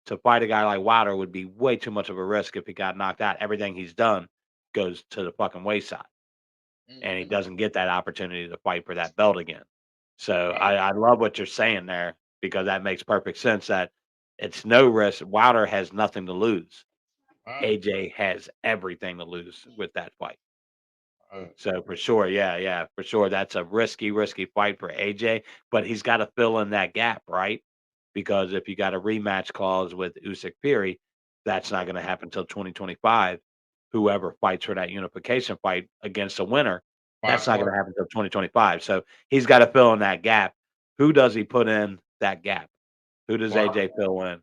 To fight a guy like Wilder would be way too much of a risk if he got knocked out. Everything he's done goes to the fucking wayside, and he Mm-hmm. doesn't get that opportunity to fight for that belt again. So Right, I love what you're saying there because that makes perfect sense that it's no risk. Wilder has nothing to lose. right, AJ has everything to lose with that fight. right, So for sure, yeah, yeah, for sure. That's a risky, risky fight for AJ, but he's got to fill in that gap, right? Because if you got a rematch clause with Usyk Fury, that's not going to happen until 2025. Whoever fights for that unification fight against a winner, that's not going to Parker, happen until 2025. So he's got to fill in that gap. Who does he put in that gap? Who does Parker, AJ fill in?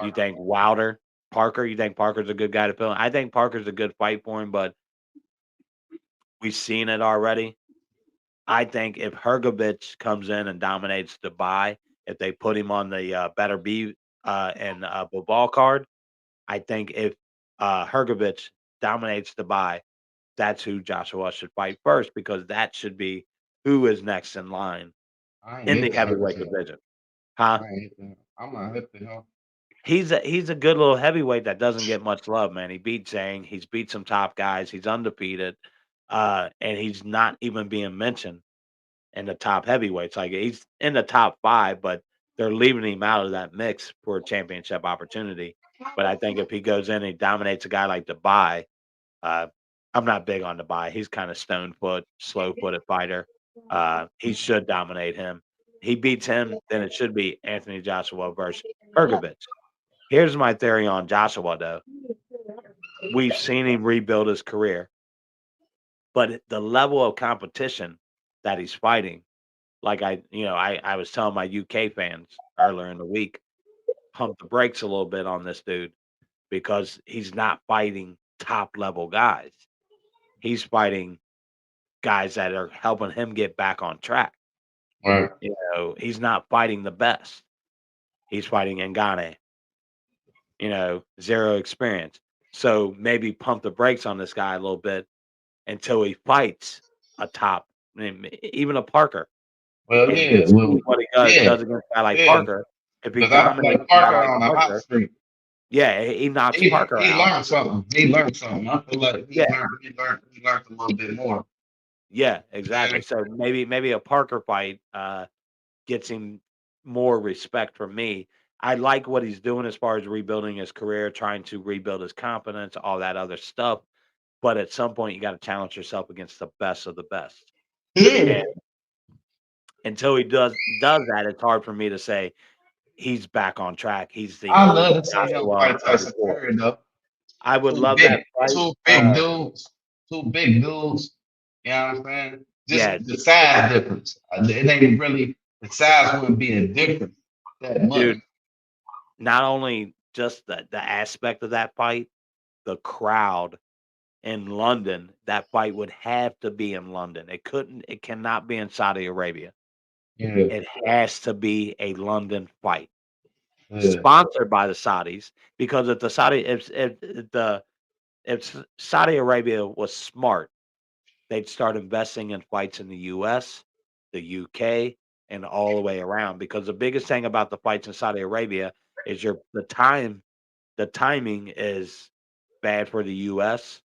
You Parker. think Wilder, Parker? You think Parker's a good guy to fill in? I think Parker's a good fight for him, but we've seen it already. I think if Hrgovic comes in and dominates Dubai, if they put him on the, better be, and, Bivol card, I think if, Hrgovic dominates Dubai, that's who Joshua should fight first because that should be who is next in line I ain't in the hit the heavyweight Hurricane. division. Huh? I ain't hit the. I'm not hit the hell. He's a good little heavyweight that doesn't get much love, man. He beat Zhang, he's beat some top guys, he's undefeated, and he's not even being mentioned in the top heavyweights. Like he's in the top 5, but they're leaving him out of that mix for a championship opportunity. But I think if he goes in and he dominates a guy like Dubai, uh, I'm not big on Dubai. He's kind of stone foot, slow footed fighter. He should dominate him. He beats him, then it should be Anthony Joshua versus Hrgovic. Here's my theory on Joshua, though. We've seen him rebuild his career, but the level of competition that he's fighting, like I was telling my UK fans earlier in the week, pump the brakes a little bit on this dude because he's not fighting top level guys. He's fighting guys that are helping him get back on track. Right. He's not fighting the best. He's fighting Ngannou, zero experience. So maybe pump the brakes on this guy a little bit until he fights a top, even a Parker, Well, and yeah. see Well, what he yeah. does against a guy like Yeah. Parker. If he Because I feel dominates like a guy Parker like on a hot Parker, streak. yeah, he knocks Parker He out. learned something. He learned something. I feel like Yeah, he learned a little bit more. yeah, exactly. And So maybe a Parker fight gets him more respect from me. I like what he's doing as far as rebuilding his career, trying to rebuild his confidence, all that other stuff. But at some point, you got to challenge yourself against the best of the best. And yeah, until he does that, it's hard for me to say he's back on track. He's the I old love to see him Joshua fight of Tyson before. Fury though. I would love that fight. Two big dudes, two big dudes. You know what I'm saying? Just Yeah, the size difference. It ain't really the size wouldn't be a difference that much. dude. Not only just the aspect of that fight, the crowd in London. That fight would have to be in London. It cannot be in Saudi Arabia. Yeah, It has to be a London fight, yeah, sponsored by the Saudis, because if the if Saudi Arabia was smart, they'd start investing in fights in the US, the UK, and all the way around. Because the biggest thing about the fights in Saudi Arabia is the timing is bad for the US,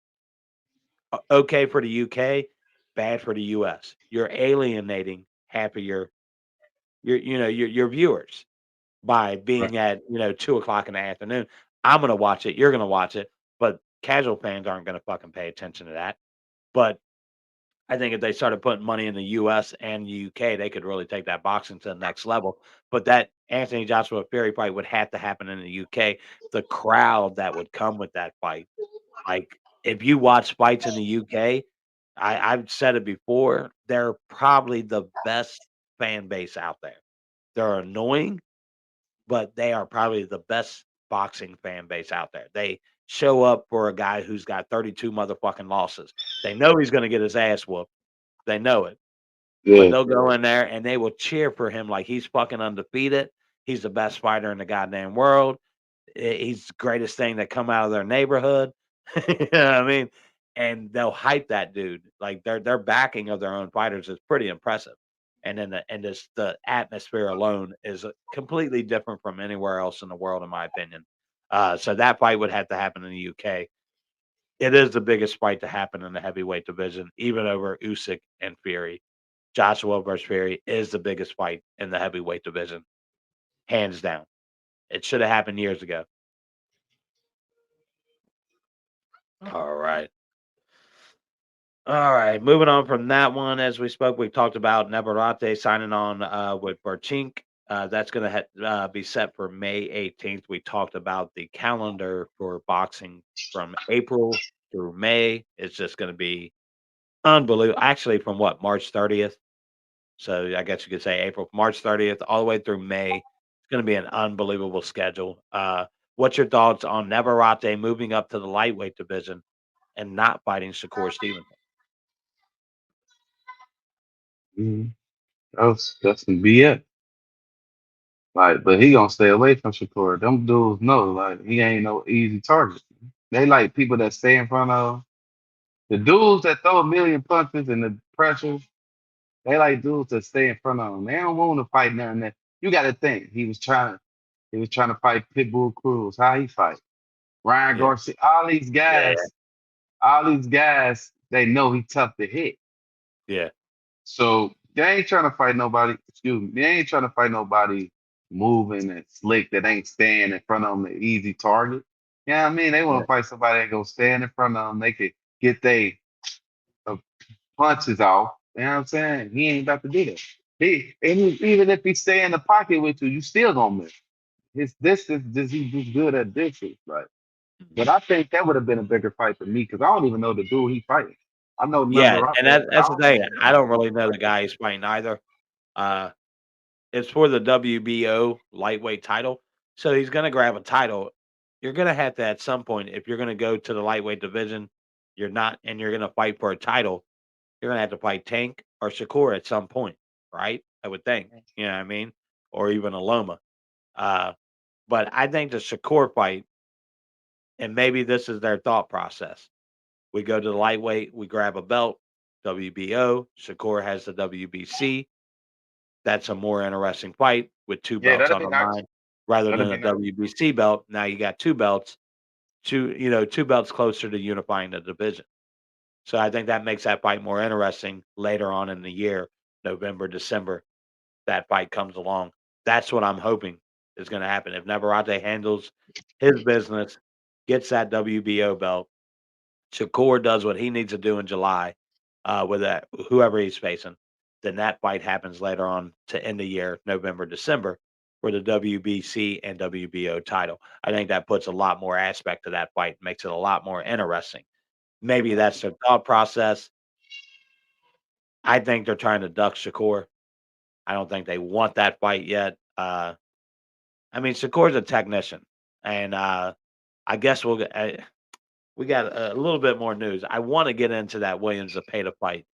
okay for the UK, bad for the US. You're alienating half of your viewers by Right. being at 2 o'clock in the afternoon. I'm gonna watch it. You're gonna watch it, but casual fans aren't gonna fucking pay attention to that. But I think if they started putting money in the US and UK, they could really take that boxing to the next level. But that Anthony Joshua Fury fight would have to happen in the UK. The crowd that would come with that fight, like if you watch fights in the UK, I've said it before, they're probably the best fan base out there. They're annoying, but they are probably the best boxing fan base out there. They show up for a guy who's got 32 motherfucking losses. They know he's gonna get his ass whooped. They know it, but Yeah. they'll go in there and they will cheer for him like he's fucking undefeated. He's the best fighter in the goddamn world. He's the greatest thing that come out of their neighborhood. You know what I mean? And they'll hype that dude. Like their backing of their own fighters is pretty impressive. And then the atmosphere alone is completely different from anywhere else in the world, in my opinion. So that fight would have to happen in the UK. It is the biggest fight to happen in the heavyweight division, even over Usyk and Fury. Joshua versus Fury is the biggest fight in the heavyweight division, hands down. It should have happened years ago. All right. All right. Moving on from that one, as we spoke, we talked about Navarrete signing on with Berchink. That's going to be set for May 18th. We talked about the calendar for boxing from April through May. It's just going to be unbelievable. Actually, from what, March 30th? So I guess you could say April, March 30th, all the way through May. It's going to be an unbelievable schedule. What's your thoughts on Navarrete moving up to the lightweight division and not fighting Shakur Stevenson? Mhm. That's some BS. Like, but he gonna stay away from Shakur. Them dudes know, like, he ain't no easy target. They like people that stay in front of the dudes that throw a million punches and the pressure. They like dudes that stay in front of them. They don't want to fight nothing. That you got to think. He was trying to fight Pitbull Cruz. How he fight? Ryan Yeah, Garcia. All these yeah, guys. All these guys. They know he tough to hit. yeah, So they ain't trying to fight nobody. Excuse me. They ain't trying to fight nobody moving and slick that ain't staying in front of them, the easy target. You know what I mean? They want yeah, to fight somebody that go stand in front of them. They could get they uh, punches off. You know what I'm saying? He ain't about to do that. Even if he stay in the pocket with you, you still gonna miss. His distance, he's just good at distance. Like, but mhm. I think that would have been a bigger fight for me because I don't even know the dude he fighting. I know Yeah, number and out there, but I that's the don't know thing. the I dude. don't really know the guy he's fighting either. Uh, it's for the WBO lightweight title, so he's gonna grab a title. You're gonna have to at some point, if you're gonna go to the lightweight division, you're gonna fight for a title. You're gonna have to fight Tank or Shakur at some point, right? I would think. You know what I mean? Or even a Loma. Uh, but I think the Shakur fight, and maybe this is their thought process. We go to the lightweight, we grab a belt, WBO. Shakur has the WBC. That's a more interesting fight with two Yeah, belts that'd on be the nice. line rather That'd than a be nice. WBC belt. Now you got two belts, two belts closer to unifying the division. So I think that makes that fight more interesting later on in the year, November, December. That fight comes along. That's what I'm hoping is going to happen. If Navarrete handles his business, gets that WBO belt, Shakur does what he needs to do in July with that whoever he's facing, then that fight happens later on to end the year, November, December, for the WBC and WBO title. I think that puts a lot more aspect to that fight, makes it a lot more interesting. Maybe that's their thought process. I think they're trying to duck Shakur. I don't think they want that fight yet. I mean, Shakur's a technician, and I guess we got a little bit more news. I want to get into that Williams Zepeda fight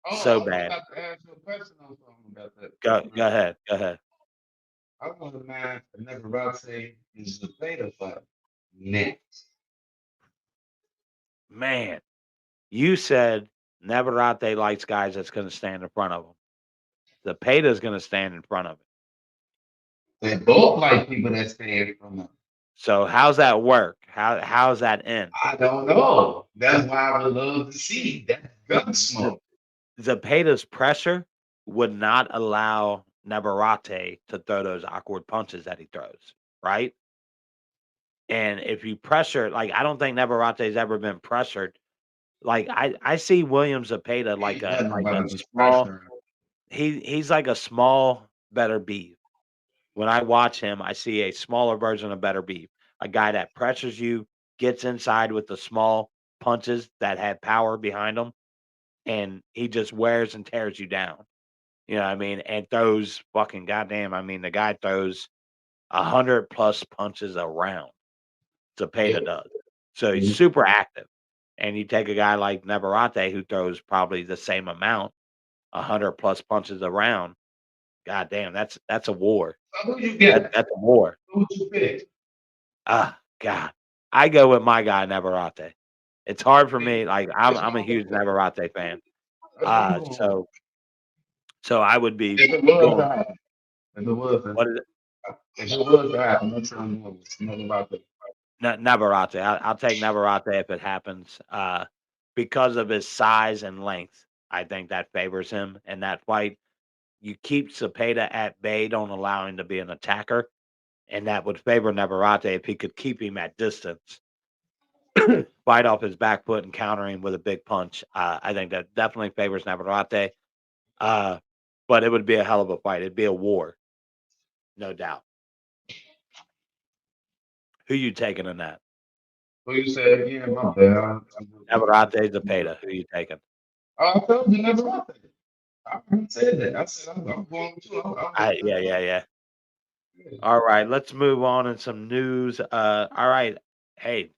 Oh, so I was bad. about to ask you a question on something about that. Go ahead, go ahead. I want to know if Navarrete is the beta fight next. man, you said Navarrete likes guys that's going to stand in front of him. Zepeda's going to stand in front of him. They both like people that stay from them. So how's that work? How's that end? I don't know. That's why I would love to see that gun Z- smoke. Zepeda's pressure would not allow Navarrete to throw those awkward punches that he throws, right? And if you pressure, like I don't think Navarrete's ever been pressured. Like I see William Zepeda Ain't nothing like a about the small. pressure. He's like a small better beef. When I watch him, I see a smaller version of better beef. A guy that pressures you, gets inside with the small punches that have power behind them, and he just wears and tears you down. You know what I mean? And throws fucking goddamn. I mean, the guy throws 100 plus punches a round. Yeah. Zepeda does. So he's Mhm. super active. And you take a guy like Navarrete who throws probably the same amount, 100 plus punches a round. God damn, that's a war. So who you get? That's a war. Who would you pick? Ah, God. I go with my guy Navarrete. It's hard for me. Like I'm a huge Navarrete fan. Uh, Oh, so so I would be if it was going. to happen, if it was to, What is it? if it was to happen, that's what I'm going. Nothing about that. Navarrete. I'll take Navarrete if it happens. Because of his size and length, I think that favors him in that fight. You keep Cepeda at bay, don't allow him to be an attacker, and that would favor Navarrete if he could keep him at distance, fight off his back foot and counter him with a big punch. I think that definitely favors Navarrete. Uh, but it would be a hell of a fight. It'd be a war, no doubt. Who you taking in that? Who you said again? My bad. Navarrete, Zepeda. Who you taking? I told you never about that. I already said that. I said I'm going to. I'm with Yeah, that. yeah, yeah. All right, let's move on in some news. All right. Hey,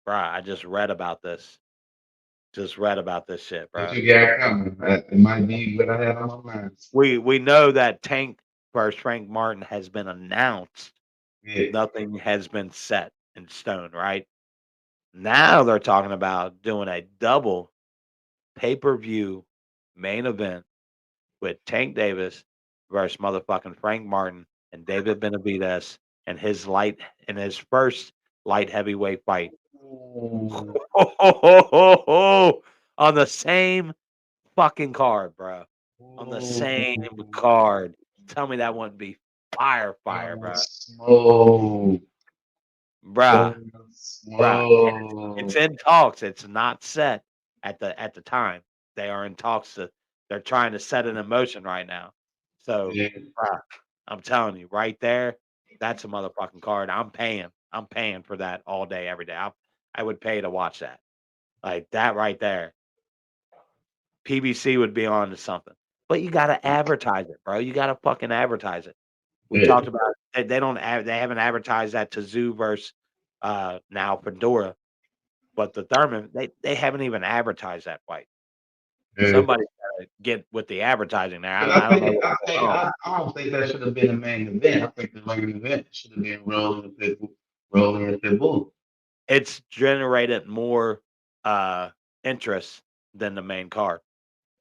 bro, I just read about this. Just read about this shit, What bro. you got coming? It might be what I had on my mind. We know that Tank versus Frank Martin has been announced. Yeah. Nothing has been set in stone, right? Now they're talking about doing a double pay-per-view main event with Tank Davis versus motherfucking Frank Martin and David Benavidez and his first light heavyweight fight. Ooh. On the same fucking card, bro. On the same Ooh. card. Tell me that wouldn't be fire, Oh, bro. smoke. Bruh, Oh, bruh. And it's smoke. in talks. It's not set at the time. They are in talks they're trying to set it in motion right now. So, Yeah. bruh, I'm telling you, right there, that's a motherfucking card. I'm paying. I'm paying for that all day, every day. I would pay to watch that. Like that right there. PBC would be on to something. But you gotta advertise it, bro. You gotta fucking advertise it. We Yeah. talked about they don't they haven't advertised that Tszyu versus now Fundora, but the Thurman, they haven't even advertised that fight. Yeah. Somebody's gotta get with the advertising there. But I don't know I what's think going on. I don't think that should have been a main event. I think the main event should have been rolling with Pitbull. It's generated more uh interest than the main card.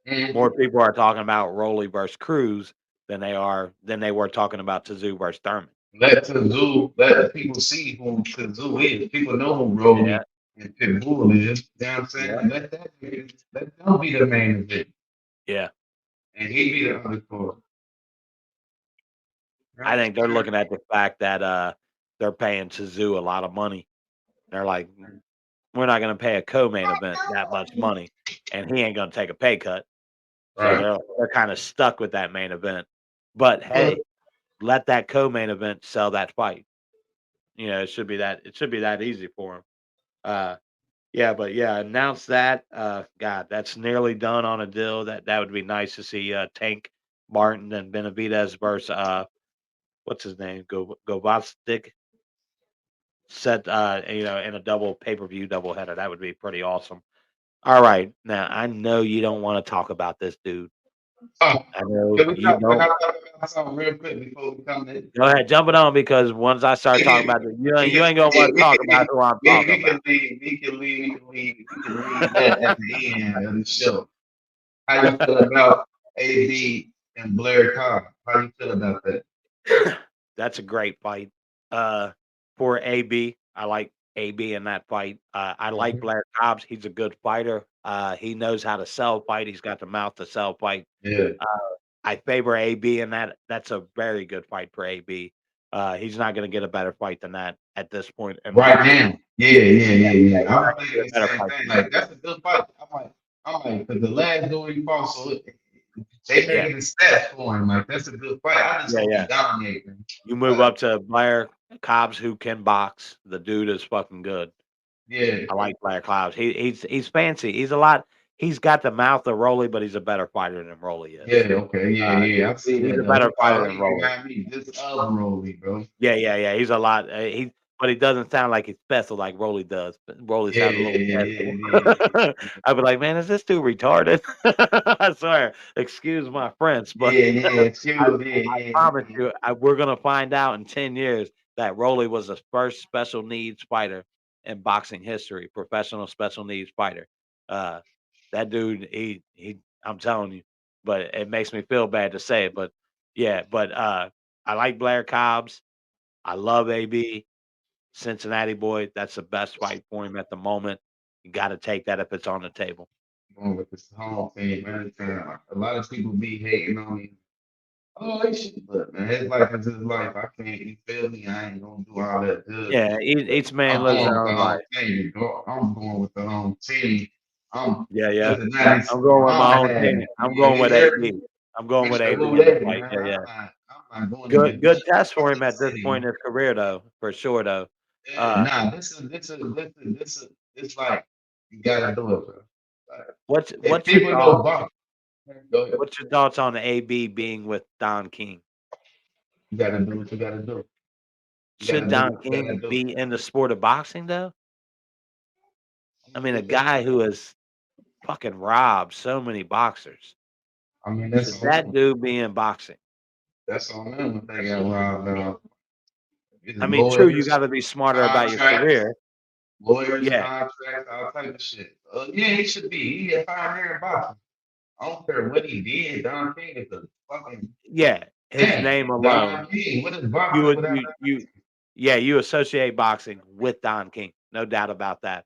Mm-hmm. More people are talking about Rolly versus Cruz than they were talking about Tszyu versus Thurman. Let people see who Tszyu is. People know who Yeah, Rolly and Pitbull is. You know what I'm yeah, saying? Let them be the main event. yeah. And he be the undercard. You know what I I'm think they're saying? looking at the fact that they're paying Tszyu a lot of money. They're like, we're not going to pay a co-main event that much money, and he ain't going to take a pay cut. So Right. they're kind of stuck with that main event. But Well, hey, let that co-main event sell that fight. You know, it should be that easy for him. Uh, yeah, but yeah, announce that. God, that's nearly done on a deal. That would be nice to see. Tank Martin and Benavidez versus what's his name? Govastik set in a double pay-per-view double header. That would be pretty awesome. All right. Now I know you don't want to talk about this dude. Oh, I know can we you talk? Can I don't. talk about something real quick before we come in? Go ahead, jump it on because once I start talking about it, We you can, ain't gonna want to talk about who I'm talking we about. can leave, we can leave that at the end of the show. How you feel about AB and Blair Cobb? How you feel about that? That's a great fight. Uh, for AB, I like AB in that fight. I like Mhm. Blair Cobbs. He's a good fighter. He knows how to sell fight. He's got the mouth to sell fight. Yeah. Uh, I favor AB in that. That's a very good fight for AB. He's not going to get a better fight than that at this point in Right boxing. now. Yeah. He's I not was going to thinking get a the better same fight thing. than that. Like that's a good fight. Because the last dude he fought, so they Yeah, making the stats for him. Like that's a good fight. I just yeah, hope he yeah. dominates. Man. You move Like, up to Blair Cobbs, who can box. The dude is fucking good. yeah, I like Blair Clouds. He's fancy. He's a lot. He's got the mouth of Rolly, but he's a better fighter than Rolly is. okay, Uh, I see he's that a though. better fighter than He Rolly. remind me just of Rolly, bro. Yeah. He's a lot. But he doesn't sound like he's special like Rolly does. But Rolly sounds a little special. I'd be like, man, is this dude retarded? I swear. Excuse my French, but I, Shoot, I promise you, we're gonna find out in 10 years that Rolly was the first special needs fighter in boxing history, professional special needs fighter. Uh, that dude, I'm telling you, but it makes me feel bad to say it, but yeah, but I like Blair Cobbs. I love AB, Cincinnati boy. That's the best fight for him at the moment. You got to take that if it's on the table. going with this whole thing, man. A lot of people be hating on me. Oh, they should, but man, his life is his life. I can't, you feel me? I ain't gonna do all that good. Yeah, each man I'm lives going their with the own home life. team. I'm going with the home team. I'm Yeah. Cincinnati's I'm going with my mom own had. team. I'm You going with hear AB. me? I'm going with Mr. AB Who in the Lady, fight. man. Yeah. I'm not going Good against test for him the at this point city. in his career though, for sure though. Yeah, Uh, nah, this like you gotta do it, bro. Like, if what's your people know thought? box, go ahead. What's your thoughts on AB being with Don King? You gotta do what you gotta do. You Should gotta do what Don you gotta King do. be in the sport of boxing though? I mean, a Because guy who has fucking robbed so many boxers. I mean Should that dude be in boxing? that's on them if they got robbed I mean, true, you lawyers, got to be smarter about your contracts, career. lawyers, Yeah, contracts, all type of shit. Yeah, he should be. He a pioneer in boxing. I don't care what he did. Don King is a fucking yeah. His man. name Don alone, King, what is you boxing would without yeah, you associate boxing with Don King, no doubt about that.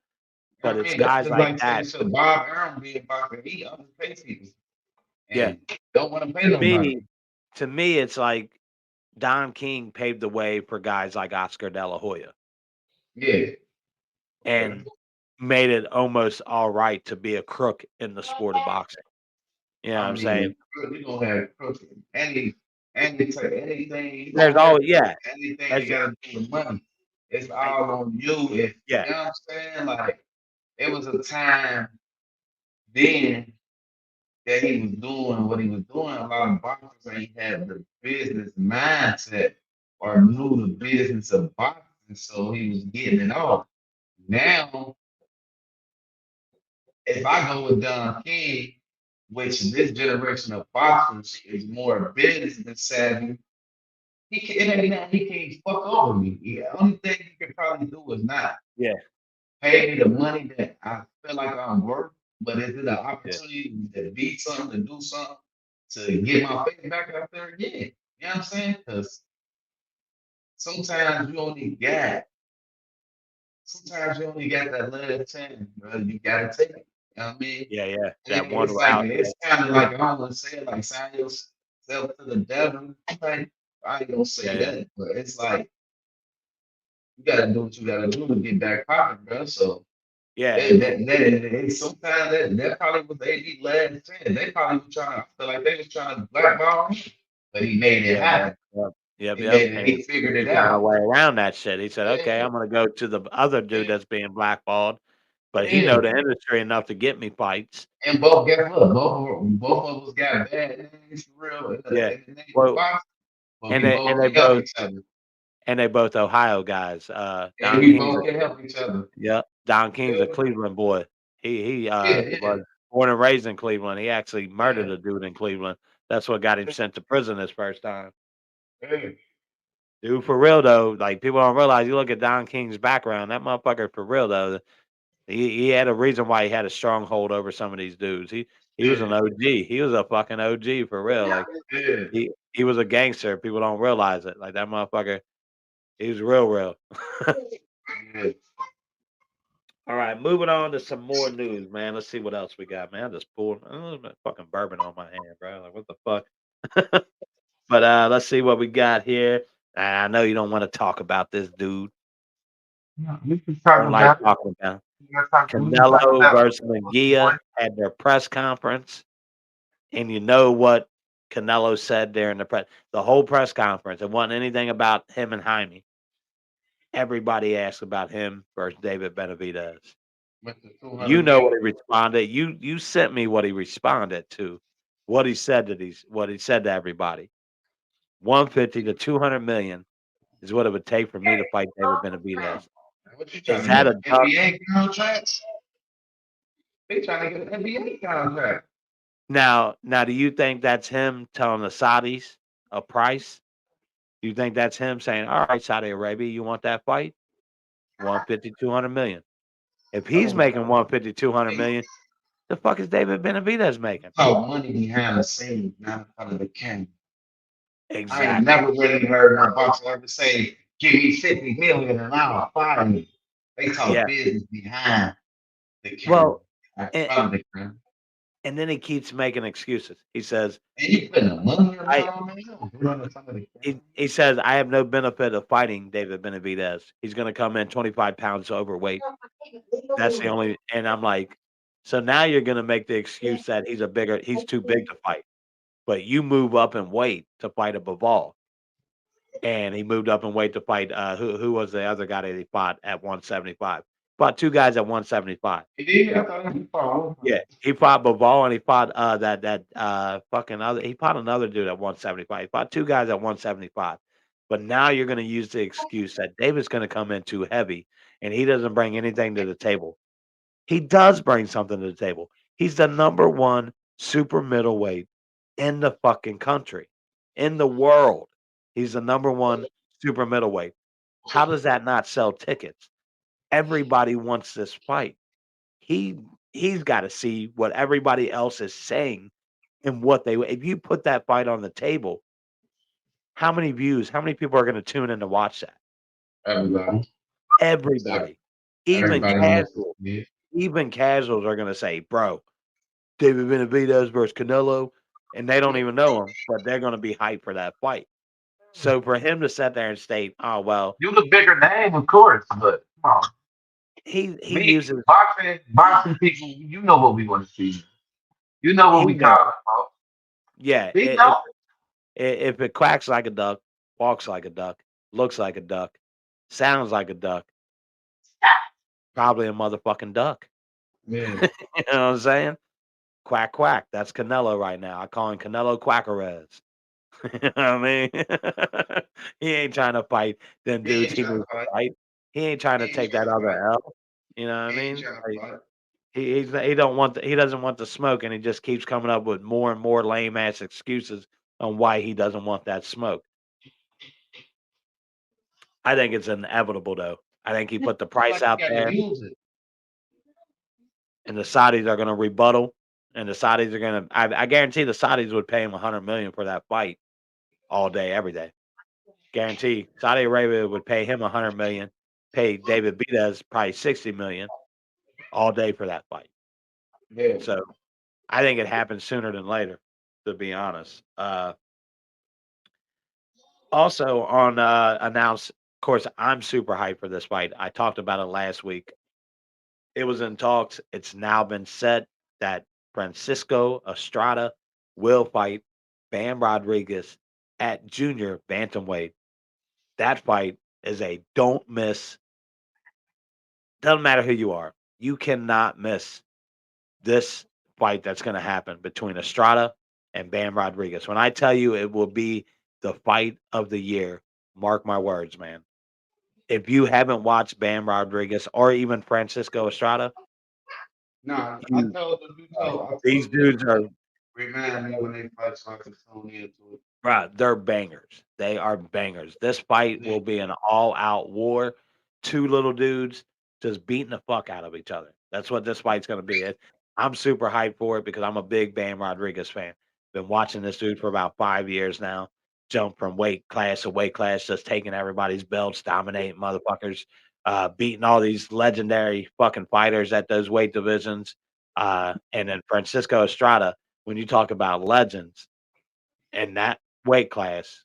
But I it's mean, that's guys just like like saying that. so Bob Arum being boxing, he underpays people Yeah, and don't want to pay to nobody. me, it's like Don King paved the way for guys like Oscar De La Hoya Yeah. Okay. and made it almost all right to be a crook in the sport of boxing. You know what I I'm saying? mean, you gonna have cooking. Anything you There's gonna have always yeah, anything that as gotta do with money. It's I, all on you. If yeah, you know what I'm saying, like it was a time then that he was doing what he was doing. A lot of boxers ain't had the business mindset or knew the business of boxing, so he was getting it off. Now, if I go with Don King, which this generation of boxers is more business savvy, it ain't nothing he can't fuck over me. The only thing he can probably do is not yeah, pay me the money that I feel like I'm worth, but is it an yeah, opportunity to be something, to do something, to get my face back out there? Yeah. You know what I'm saying? Because sometimes you only got, sometimes you only got that last chance, bro. You gotta take it. You know what I mean? yeah. That one It's like route. Yeah, it's kind of like I don't want to say it like sign yourself to the devil. Like I ain't gonna say yeah. that, but it's like you gotta do what you gotta do to get back popping, bro. So Yeah, sometimes that probably was AD last chance. They probably was trying to I feel like they was trying to blackball him, but he made it yeah, man. happen. He Yep. made it. And He figured it he found a out. way around that shit. He said, "Okay, Yeah, I'm gonna go to the other dude that's being blackballed, but he know yeah. the industry enough to get me fights." And both guess what? Both of us got bad names for real Yeah. in the name of Well, boxing, but and we they both can help each other. both Ohio guys. And Don we King's a both can help each other. Yep. Don King's a Yeah, Cleveland boy. He yeah. was born and raised in Cleveland. He actually murdered a dude in Cleveland. That's what got him sent to prison his first time. Dude, for real though, like people don't realize. You look at Don King's background. That motherfucker, for real though, he had a reason why he had a stronghold over some of these dudes. He was an OG. He was a fucking OG for real. Like he was a gangster. People don't realize it. Like that motherfucker, he was real. All right, moving on to some more news, man. Let's see what else we got, man. I just pulled a little bit of fucking bourbon on my hand, bro. Like what the fuck? But let's see what we got here. I know you don't want to talk about this dude. Yeah, we can talk Don't like about it. talking about We can talk Canelo about versus Munguia at their press conference, and you know what Canelo said during the whole press conference. It wasn't anything about him and Jaime. Everybody asked about him versus David Benavidez. with the You 200 know what million. he responded. You sent me what he responded to. What he said to everybody. 150 to 200 million is what it would take for me to fight David Benavidez. What you Is trying to that get? a An duck? NBA contract? They trying to get an NBA contract. Now, do you think that's him telling the Saudis a price? Do you think that's him saying, "All right, Saudi Arabia, you want that fight? 150, 200 million." If he's Oh, making 150, 200 million, the fuck is David Benavidez making? oh, money behind the scenes, not in front of the camera. I ain't Exactly. never really heard no boxer ever say, "Give me 50 million and I'll fire you." They talk Yeah. business behind the camera, Well, not in and, front of the camera. and then he keeps making excuses. He says, And you putting the money I around me? You don't put on in front of the camera. he says, I have no benefit of fighting David Benavidez. He's gonna come in 25 pounds overweight. That's the only and I'm like, so now you're gonna make the excuse that he's too big to fight. But you move up in weight to fight a Bivol. And he moved up in weight to fight who was the other guy that he fought at 175. Fought two guys at 175. He did. I thought he fought. Yeah. He fought Bivol and he fought that fucking other he fought another dude at 175. He fought two guys at 175. But now you're gonna use the excuse that David's gonna come in too heavy and he doesn't bring anything to the table. He does bring something to the table. He's the number one super middleweight in the fucking country, in the world. He's the number one super middleweight. How does that not sell tickets? Everybody wants this fight. He he's got to see what everybody else is saying and what they if you put that fight on the table, how many views, how many people are going to tune in to watch that? Everybody. So Everybody. Even everybody wants to casual. see it. Even casuals are going to say, "Bro, David Benavidez versus Canelo," and they don't even know him, but they're gonna be hyped for that fight. So for him to sit there and state, "Oh well," You the bigger name, of course, but come on. he Me, uses boxing people, you know what we want to see. You know what he we does. talking about. Yeah, We know. if it quacks like a duck, walks like a duck, looks like a duck, sounds like a duck, probably a motherfucking duck. Yeah. You know what I'm saying? Quack quack. That's Canelo right now. I call him Canelo Quackerez. You know what I mean? He ain't trying to fight them He dudes ain't he trying to needs to fight. fight. He ain't trying to He ain't take trying that to fight. other L. You know what I He ain't mean? trying to Like fight. he doesn't want the smoke, and he just keeps coming up with more and more lame ass excuses on why he doesn't want that smoke. I think it's inevitable though. I think he put the It's price like you out got to there, use it. and the Saudis are going to rebuttal, and the Saudis are going to. I guarantee the Saudis would pay him 100 million for that fight all day, every day. Guarantee Saudi Arabia would pay him 100 million, pay David Benavidez probably 60 million all day for that fight. Yeah. So I think it happens sooner than later, to be honest. Also on announced, of course, I'm super hyped for this fight. I talked about it last week. It was in talks. It's now been set that Francisco Estrada will fight Bam Rodriguez at junior bantamweight. That fight is a don't miss. Doesn't matter who you are. You cannot miss this fight that's going to happen between Estrada and Bam Rodriguez. When I tell you it will be the fight of the year, mark my words, man. If you haven't watched Bam Rodriguez or even Francisco Estrada, Nah, I You, told them, I these told them dudes are remind me when they fight so I can tune into right, they're bangers. They are bangers. This fight will it. be an all-out war. Two little dudes just beating the fuck out of each other. That's what this fight's gonna be. I'm super hyped for it because I'm a big Bam Rodriguez fan. Been watching this dude for about 5 years now. Jump from weight class to weight class, just taking everybody's belts, dominating motherfuckers, beating all these legendary fucking fighters at those weight divisions. And then Francisco Estrada, when you talk about legends in that weight class,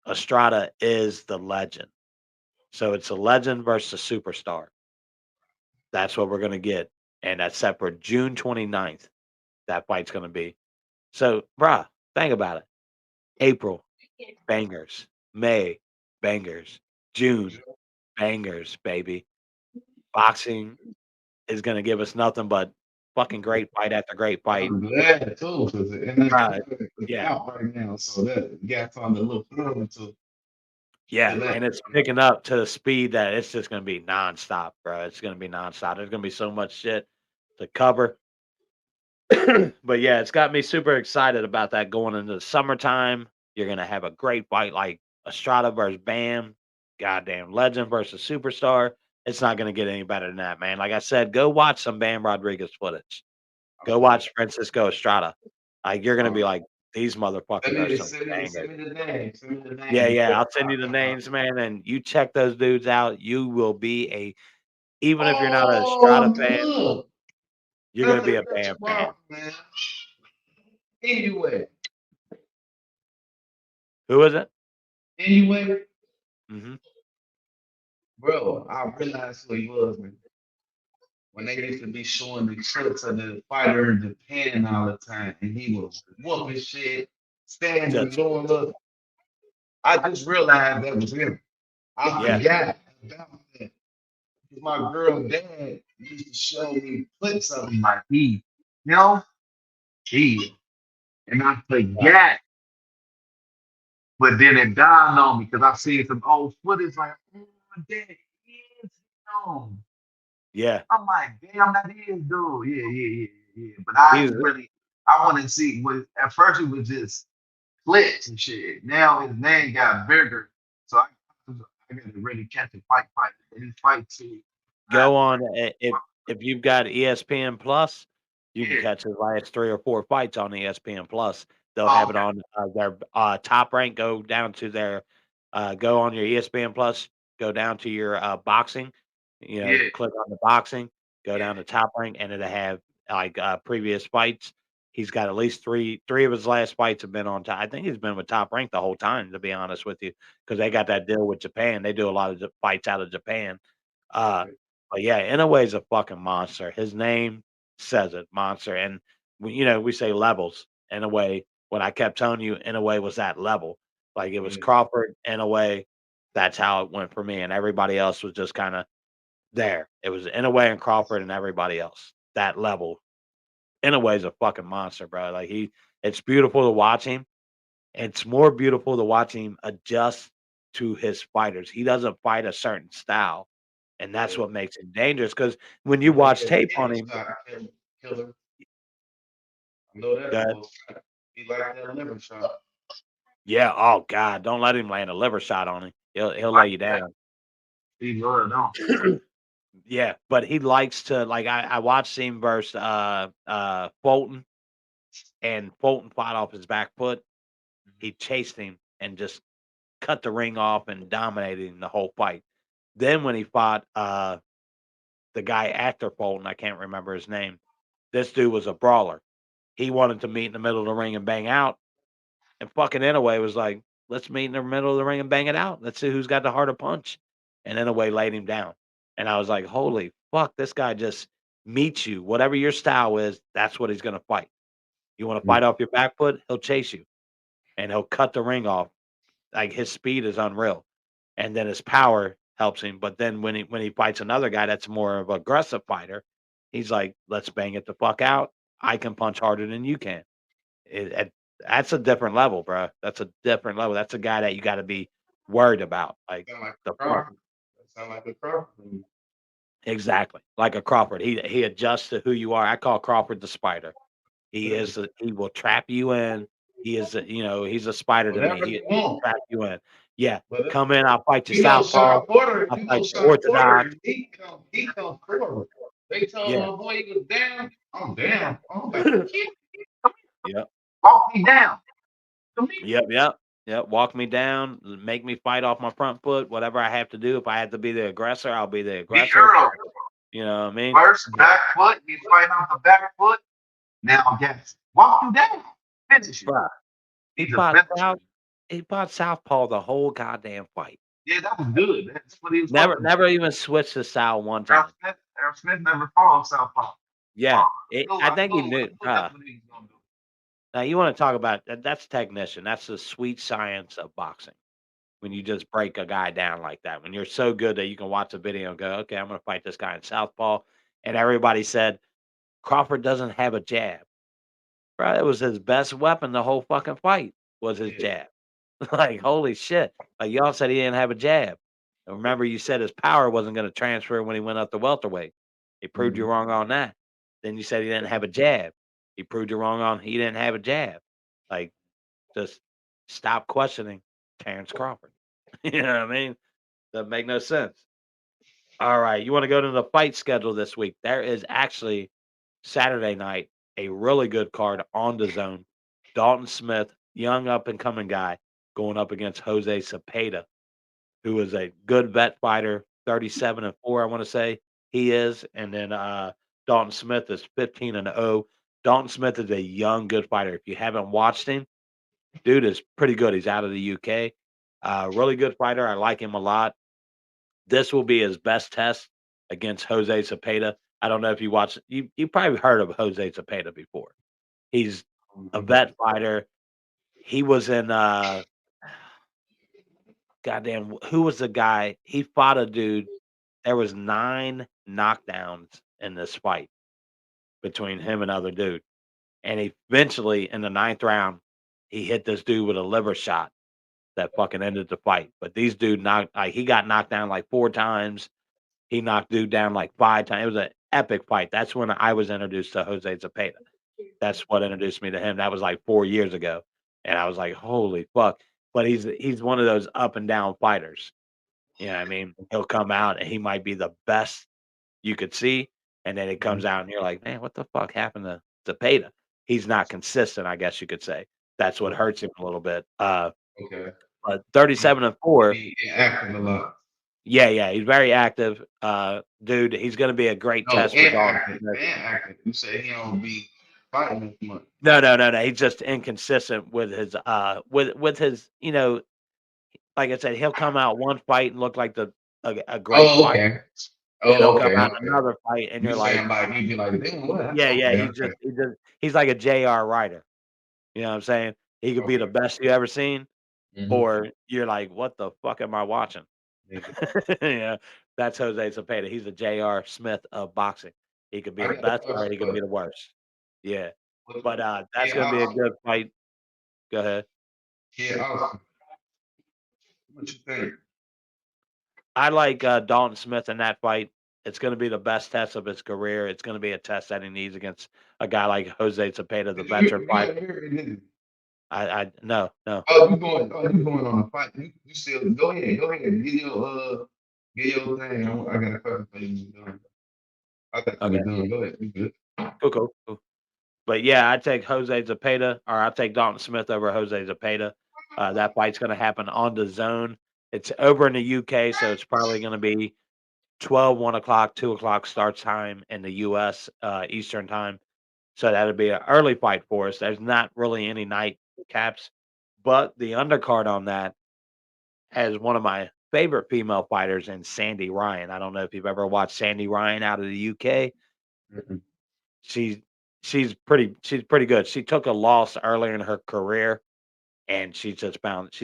Estrada is the legend. So it's a legend versus a superstar. That's what we're going to get. And that's set for June 29th. That fight's going to be. So, bruh, think about it. April, bangers. May, bangers. June, bangers, baby. Boxing is going to give us nothing but fucking great fight after great fight. I'm glad too, because the Right. NFL is Yeah. out right now, so that got time to look forward to Yeah, that. and it's picking up to the speed that it's just gonna be nonstop, bro. It's gonna be nonstop. There's gonna be so much shit to cover. But yeah, it's got me super excited about that going into the summertime. You're gonna have a great fight like Estrada versus Bam, goddamn legend versus superstar. It's not gonna get any better than that, man. Like I said, go watch some Bam Rodriguez footage. Go Okay. watch Francisco Estrada. Like you're gonna Um, be like, these motherfuckers are some bangers. send me the name. Send me the Yeah, name. yeah, I'll send you the names, man, and you check those dudes out. You will be a even if you're not a Estrada Oh, fan, look. you're gonna That's be a that's Bam fan. wrong, man. Anyway, Who is it? anyway, Mhm. bro, I realized who he was, man. When they used to be showing the clips of the fighter in Japan all the time, and he was whooping shit, standing, Just doing look. I just realized that was him. I yeah, forgot about that. 'Cause my girl dad used to show me clips of him like you know, he, and I right. forgot. But then it dawned on me because I seen some old footage like, oh, dad is him. Yeah. I'm like, damn, that is dude. Yeah. But I He's didn't really, I want to see what at first it was just flicks and shit. Now his name got bigger. So I gotta really catch a fight. And his fight too. go on if you've got ESPN Plus, you can Yeah. catch his last 3 or 4 fights on ESPN Plus. They'll Oh, have it okay. on, their, Top Rank, go down to their, go on your ESPN Plus, go down to your, boxing, Yeah. click on the boxing, go Yeah. down to Top Rank, and it'll have, like, previous fights. He's got at least 3 of his last fights have been on top. I think he's been with Top Rank the whole time, to be honest with you, because they got that deal with Japan. They do a lot of the fights out of Japan. Uh Okay. but yeah, Inoue's a fucking monster. His name says it, monster. And we say levels. Inoue, when I kept telling you Inoue was that level. Like it was Yeah. Crawford, Inoue. That's how it went for me. And everybody else was just kind of there. It was Inoue and Crawford and everybody else. That level. Inoue's a fucking monster, bro. Like it's beautiful to watch him. It's more beautiful to watch him adjust to his fighters. He doesn't fight a certain style, and that's Yeah. what makes him dangerous. Because when you He like watch that tape on kidney him, shot killer. I know that that for a fact. He like that liver shot. yeah, oh god, don't let him land a liver shot on him. He'll lay Like you that. down. He love don't. Yeah, but he likes to like I watched him versus Fulton, and Fulton fought off his back foot. He chased him and just cut the ring off and dominated him the whole fight. Then when he fought the guy after Fulton, I can't remember his name. This dude was a brawler. He wanted to meet in the middle of the ring and bang out, and fucking Inoue was like, "Let's meet in the middle of the ring and bang it out. Let's see who's got the harder punch." And Inoue laid him down, and I was like, "Holy fuck, this guy just meets you. Whatever your style is, that's what he's gonna fight. You want to fight off your back foot, he'll chase you, and he'll cut the ring off. Like his speed is unreal, and then his power helps him. But then when he fights another guy that's more of an aggressive fighter, he's like, "Let's bang it the fuck out. I can punch harder than you can." That's a different level, bro. That's a different level. That's a guy that you got to be worried about. Like Sound like the a front. Crawford. That sound like a Crawford. Exactly. Like a Crawford. He adjusts to who you are. I call Crawford the spider. He will trap you in. He is he's a spider to me. Whatever He you want. trap you in. Yeah. But Come in, I'll fight you you know, southpaw. South Florida, I'll fight you orthodox. he come forward. They told Yeah. my boy he was down. I'm down. I'm like, kid, Yep. walk me down. Come here. Yep, yep. Yep. Walk me down, make me fight off my front foot, whatever I have to do. If I have to be the aggressor, I'll be the Be aggressor. early. You know what I mean? First, Yeah. back foot. He's fighting off the back foot. Now, guess. Walk you down. Finish you. Bruh. He He's a fought finisher. southpaw the whole goddamn fight. Yeah, that was good. That's what he was Never supposed to do. never even switched to style one Errol time. Smith, Errol Smith never fought Southpaw. Yeah. I I think he I knew. knew that's what he was gonna do. Now you wanna talk about that's technician. That's the sweet science of boxing. When you just break a guy down like that. When you're so good that you can watch a video and go, "Okay, I'm gonna fight this guy in southpaw," and everybody said, "Crawford doesn't have a jab." Bro, it was his best weapon the whole fucking fight was his Yeah. jab. Like, holy shit. Like, y'all said he didn't have a jab. And remember you said his power wasn't gonna transfer when he went up to welterweight. He proved you Mhm. wrong on that. Then you said he didn't have a jab. He proved you wrong on he didn't have a jab. Like, just stop questioning Terrence Crawford. You know what I mean? Doesn't make no sense. All right, you wanna go to the fight schedule this week. There is actually Saturday night, a really good card on the zone. Dalton Smith, young up and coming guy, going up against Jose Cepeda, who is a good vet fighter, 37-4, I want to say he is. And then Dalton Smith is 15-0. Dalton Smith is a young, good fighter. If you haven't watched him, dude is pretty good. He's out of the UK. Really good fighter. I like him a lot. This will be his best test against Jose Cepeda. I don't know if you watch you probably heard of Jose Cepeda before. He's a vet fighter. He was in goddamn who was the guy? He fought a dude. There was 9 knockdowns in this fight between him and other dude. And eventually in the ninth round, he hit this dude with a liver shot that fucking ended the fight. But these dude knocked like he got knocked down like 4 times. He knocked dude down like 5 times. It was an epic fight. That's when I was introduced to Jose Zepeda. That's what introduced me to him. That was like 4 years ago, and I was like, "Holy fuck." But he's one of those up and down fighters. You know what I mean? He'll come out and he might be the best you could see, and then it comes out and you're like, "Man, what the fuck happened to Zepeda?" He's not consistent, I guess you could say. That's what hurts him a little bit. Okay. But He 37 and 4. he acting a lot. Yeah, yeah, he's very active. Dude, he's gonna be a great No, test for Dalton and Smith. acting. You say he don't be fighting as much. No, no, no, no. He's just inconsistent with his, like I said, he'll come out one fight and look like a great Oh, fight. okay. Then he'll Oh, come okay, out okay. another fight and You you're like, saying like he be like, damn, what happened? yeah, yeah, Okay, okay, he's like a JR Ryder. You know what I'm saying? He could be the okay. best you ever seen, Mm-hmm. or you're like, what the fuck am I watching? Yeah. Yeah, that's Jose Cepeda. He's a JR Smith of boxing. He could be I the got a best or question he could for be you. the worst. Yeah. What- But that's Yeah, gonna be a Austin. good fight. Go ahead. Yeah, Austin. What you think? I like Dalton Smith in that fight. It's gonna be the best test of his career. It's gonna be a test that he needs against a guy like Jose Cepeda, the Did you hear? veteran You fighter. haven't heard it, did you? I no, no. Oh, you going on a fight? You still go ahead. Get your thing. I got a question for you. I thought you Okay. were done. Go ahead. You good? Cool, cool, cool. But yeah, I take Jose Zepeda, or I take Dalton Smith over Jose Zepeda. That fight's going to happen on the zone. It's over in the UK, so it's probably going to be 12, 1 o'clock, 2 o'clock start time in the US, Eastern time. So that'll be an early fight for us. There's not really any night caps, but the undercard on that has one of my favorite female fighters in Sandy Ryan. I don't know if you've ever watched Sandy Ryan out of the UK. Mhm. She's she's pretty good. She took a loss earlier in her career, and she's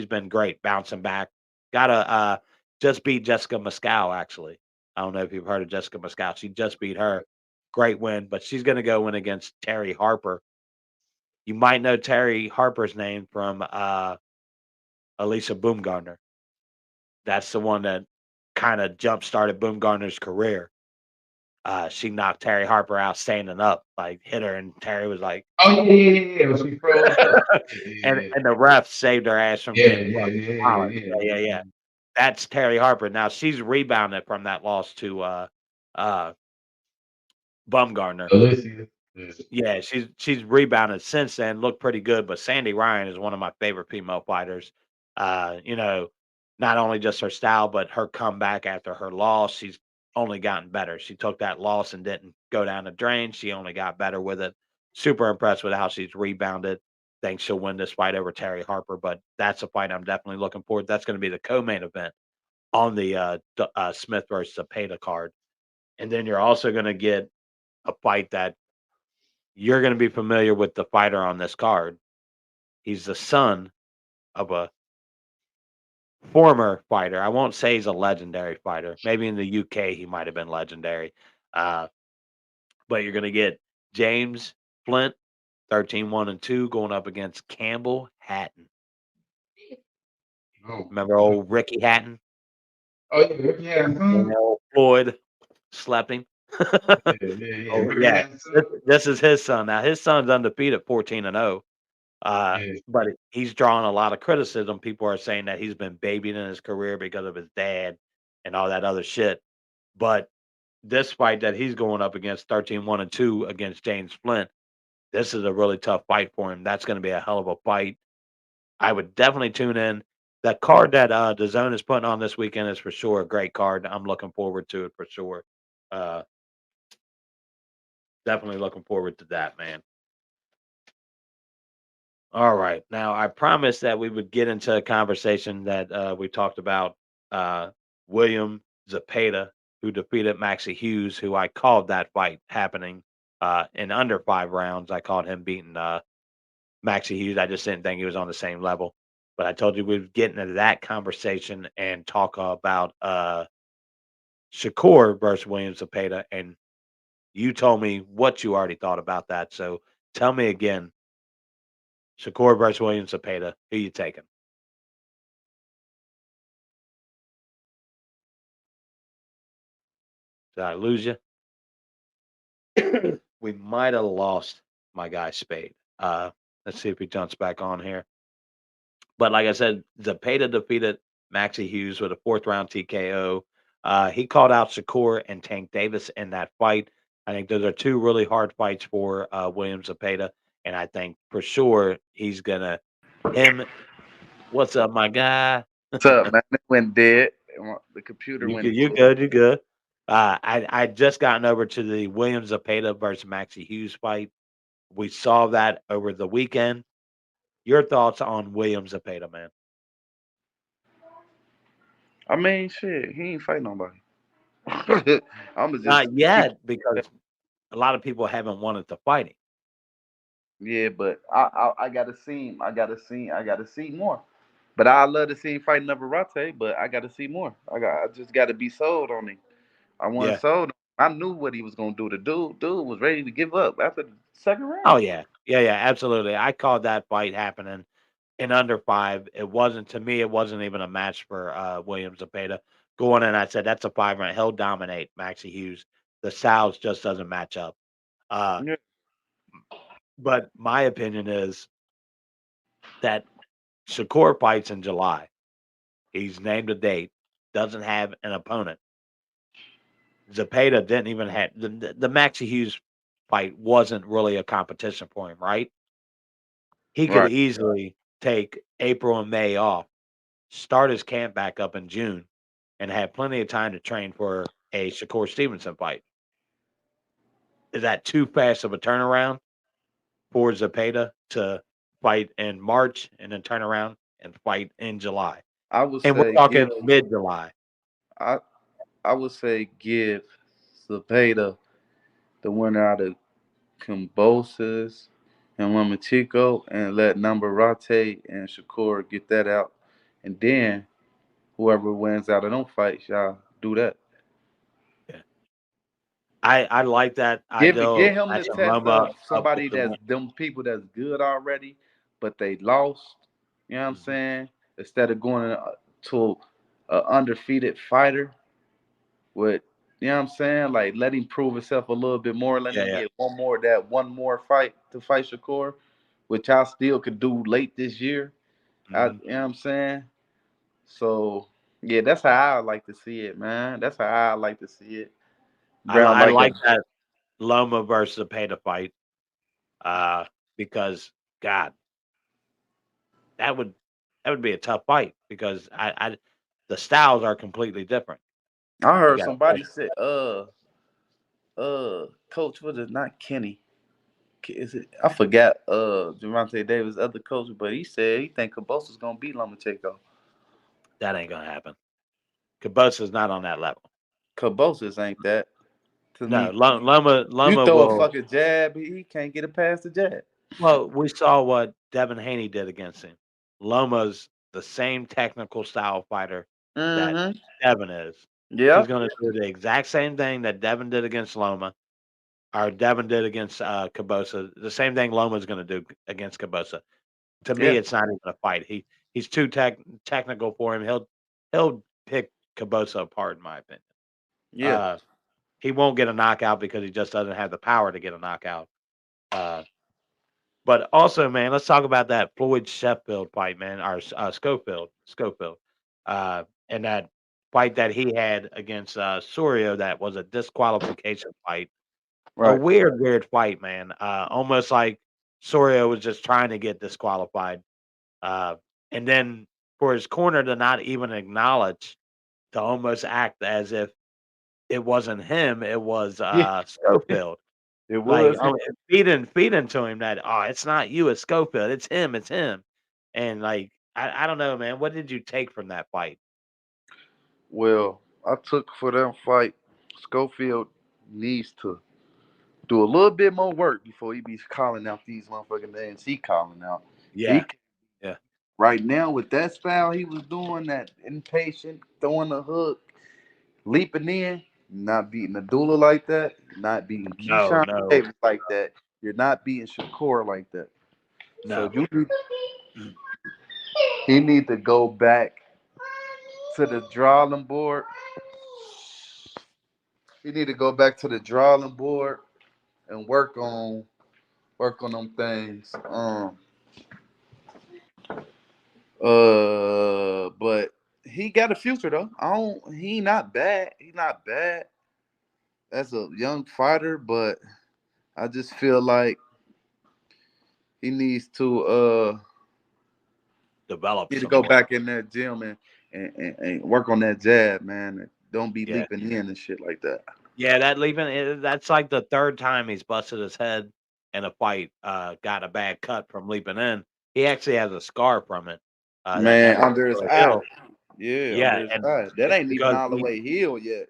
been great bouncing back. Got a just beat Jessica Mascal, actually. I don't know if you've heard of Jessica Mascal. She just beat her. Great win, but she's gonna go in against Terry Harper. You might know Terry Harper's name from Elisa Baumgartner. That's the one that kinda jump started Baumgartner's career. She knocked Terry Harper out standing up, like hit her, and Terry was like, Oh yeah, yeah, yeah. When she froze up. and Yeah, the ref saved her ass from yeah, getting yeah, fucking yeah, yeah, violent. yeah, Yeah, yeah, yeah. yeah. That's Terry Harper. Now she's rebounded from that loss to uh, Bumgarner. Alicia. Yeah. Yeah, she's rebounded since then, looked pretty good, but Sandy Ryan is one of my favorite female fighters. You know, not only just her style, but her comeback after her loss, she's only gotten better. She took that loss and didn't go down the drain. She only got better with it. Super impressed with how she's rebounded. Think she'll win this fight over Terry Harper, but that's a fight I'm definitely looking forward. That's going to be the co-main event on the Smith versus Zapata card, and then you're also going to get a fight that you're gonna be familiar with the fighter on this card. He's the son of a former fighter. I won't say he's a legendary fighter. Maybe in the UK he might have been legendary. Uh, but you're gonna get James Flint, 13-1-2, going up against Campbell Hatton. Oh, Remember old Ricky Hatton? oh yeah, yeah, When old Floyd slept him. yeah, yeah, yeah. Oh Ricky yeah, had this, some. this is his son. Now his son's undefeated, 14-0. Yeah, But he's drawing a lot of criticism. People are saying that he's been babied in his career because of his dad and all that other shit. But this fight that he's going up against 13-1-2 against James Flint, this is a really tough fight for him. That's going to be a hell of a fight. I would definitely tune in. That card that the zone is putting on this weekend is for sure a great card. I'm looking forward to it for sure. Uh, definitely looking forward to that, man. All right. Now, I promised that we would get into a conversation that we talked about uh, William Zapata, who defeated Maxie Hughes, who I called that fight happening in under 5 rounds. I called him beating Maxie Hughes. I just didn't think he was on the same level. But I told you we'd get into that conversation and talk about Shakur versus William Zapata. And you told me what you already thought about that. So tell me again, Shakur versus William Zapata, who you taking? Did I lose you? We might have lost my guy Spade. Let's see if he jumps back on here. But like I said, Zapata defeated Maxie Hughes with a fourth round TKO. He called out Shakur and Tank Davis in that fight. I think those are two really hard fights for William Zapata, and I think for sure he's gonna him. What's up, my guy? what's up, man? It went dead. The computer You good? went You dead. good? You good? I just gotten over to the William Zapata versus Maxie Hughes fight. We saw that over the weekend. Your thoughts on William Zapata, man? I mean, shit, he ain't fight nobody. I'ma just Not keep. yet, because a lot of people haven't wanted to fight him. Yeah, but I gotta see him. I gotta see more. But I love to see him fight Navarrete, but I gotta see more. I just gotta be sold on him. I wasn't Yeah. sold. I knew what he was gonna do. Dude was ready to give up after the second Oh round. yeah. Yeah, yeah, absolutely. I called that fight happening in under 5. It wasn't, to me, it wasn't even a match for William Zapata. Going in, I said that's a 5 round. He'll dominate Maxie Hughes. The styles just doesn't match up. Uh, Yeah. but my opinion is that Shakur fights in July. He's named a date, doesn't have an opponent. Zapata didn't even have the Maxie Hughes fight wasn't really a competition for him, right? He could Right. easily take April and May off, start his camp back up in June, and have plenty of time to train for a Shakur Stevenson fight. Is that too fast of a turnaround for Zapata to fight in March and then turn around and fight in July? I would And we're say talking give. mid July. I I would say give Cepeda the winner out of Combosas and Wamachiko and let Nambarate and Shakur get that out. And then whoever wins out of them fights, y'all do that. Yeah. I like that Give ideal. him I the can test Loma of up with somebody the that's them people that's good already, but they lost. You know what I'm mhm. saying? Instead of going to an undefeated fighter with You know what I'm saying? Like let him prove himself a little bit more. Let Yeah, him yeah. get one more fight to fight Shakur, which I still could do late this year. Mhm. You know what I'm saying? So yeah, that's how I like to see it, man. That's how I like to see it. Brown I like a like that Loma versus Peta fight, uh, because God, that would that would be a tough fight because I the styles are completely different. I You heard got somebody say, coach, what is not Kenny? Is it? I forgot. Javante Davis, other coach, but he said he think Cabosa's gonna beat Lomachenko. that ain't gonna happen. Cabosa's not on that level. Cabosas ain't that to No, me. You Loma throw a will. fucking jab, he can't get it past the jab. Well, we saw what Devin Haney did against him. Loma's the same technical style fighter that Mm-hmm. Devin is. He's Yeah. going to do the exact same thing that Devin did against Loma, or Devin did against Cabosa. The same thing Loma's going to do against Cabosa. To me, Yeah. it's not even a fight. He's too technical for him. He'll pick Cabosa apart, in my opinion. Yeah. Uh, he won't get a knockout because he just doesn't have the power to get a knockout. Uh, But also, man, let's talk about that Floyd Sheffield fight, man, or Schofield, and that fight that he had against Sorio that was a disqualification fight. A Right. weird fight, man. Almost like Sorio was just trying to get disqualified, uh, and then for his corner to not even acknowledge, to almost act as if it wasn't him, it was Yeah. Schofield. It Like, was him. oh, feeding to him that, "Oh, it's not you, it's Schofield, it's him." And, like, I don't know, man, what did you take from that fight? Well, I took for them fight. Schofield needs to do a little bit more work before he be calling out these motherfucking names he calling out. He Yeah, yeah. right now with that style he was doing, that impatient, throwing the hook, leaping in, not beating Abdullah like that, not beating No, Keyshawn no, Davis like that. You're not beating Shakur like that. So no. he need to go back to the drawing board. He need to go back to the drawing board and work on them things. But he got a future though. I don't. He not bad. He not bad as a young fighter, but I just feel like he needs to Develop need to some go more. back in that gym and work on that jab, man. And don't be Yeah. leaping in and shit like that. Yeah, that leaving that's like the 3rd time he's busted his head in a fight, got a bad cut from leaping in. He actually has a scar from it, that Man, never under his really eye. healed. Yeah, Yeah, under his and eye. That it's ain't even because all the way healed yet.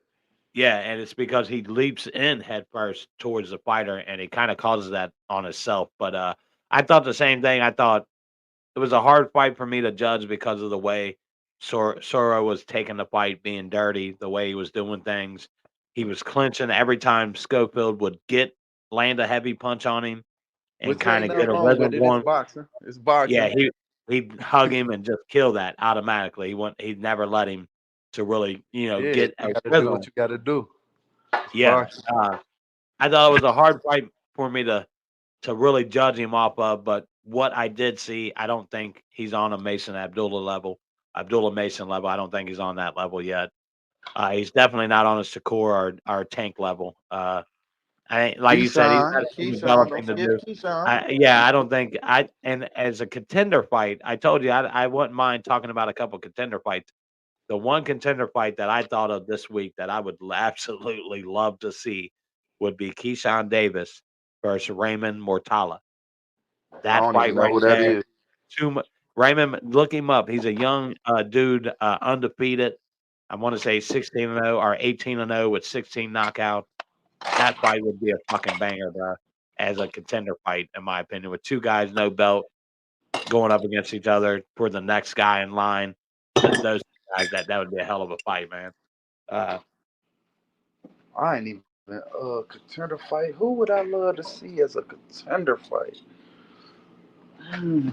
it's because he leaps in head first towards the fighter, and he kinda causes that on himself, but, I thought the same thing. I thought it was a hard fight for me to judge because of the way Soro was taking the fight, being dirty, the way he was doing things. He was clinching every time Schofield would land a heavy punch on him and Which kinda ain't get nothing a wrong rhythm with it. It's going. boxing. It's Yeah, boxing. he'd hug him and just kill that automatically. He'd never let him to really, Yeah, get you a gotta do what rhythm. you gotta do. It's Yeah, boxing. I thought it was a hard fight for me to really judge him off of, but what I did see, I don't think he's on a Mason Abdullah Mason level. I don't think he's on that level yet. He's definitely not on a Shakur or Tank level. Like you said, he's got some Keyshawn, don't developing to forget do. Keyshawn. Yeah, I don't think and as a contender fight, I told you I wouldn't mind talking about a couple contender fights. The one contender fight that I thought of this week that I would absolutely love to see would be Keyshawn Davis versus Raymond Mortala. I That don't fight even know right who that there, is. too mu Raymond, look him up. He's a young, dude, undefeated. I wanna say 16-0 or 18-0 with 16 knockouts. That fight would be a fucking banger, bro, as a contender fight, in my opinion, with 2 guys, no belt, going up against each other for the next guy in line. Those guys, that would be a hell of a fight, man. Uh, I ain't even contender fight. Who would I love to see as a contender fight? Hmm,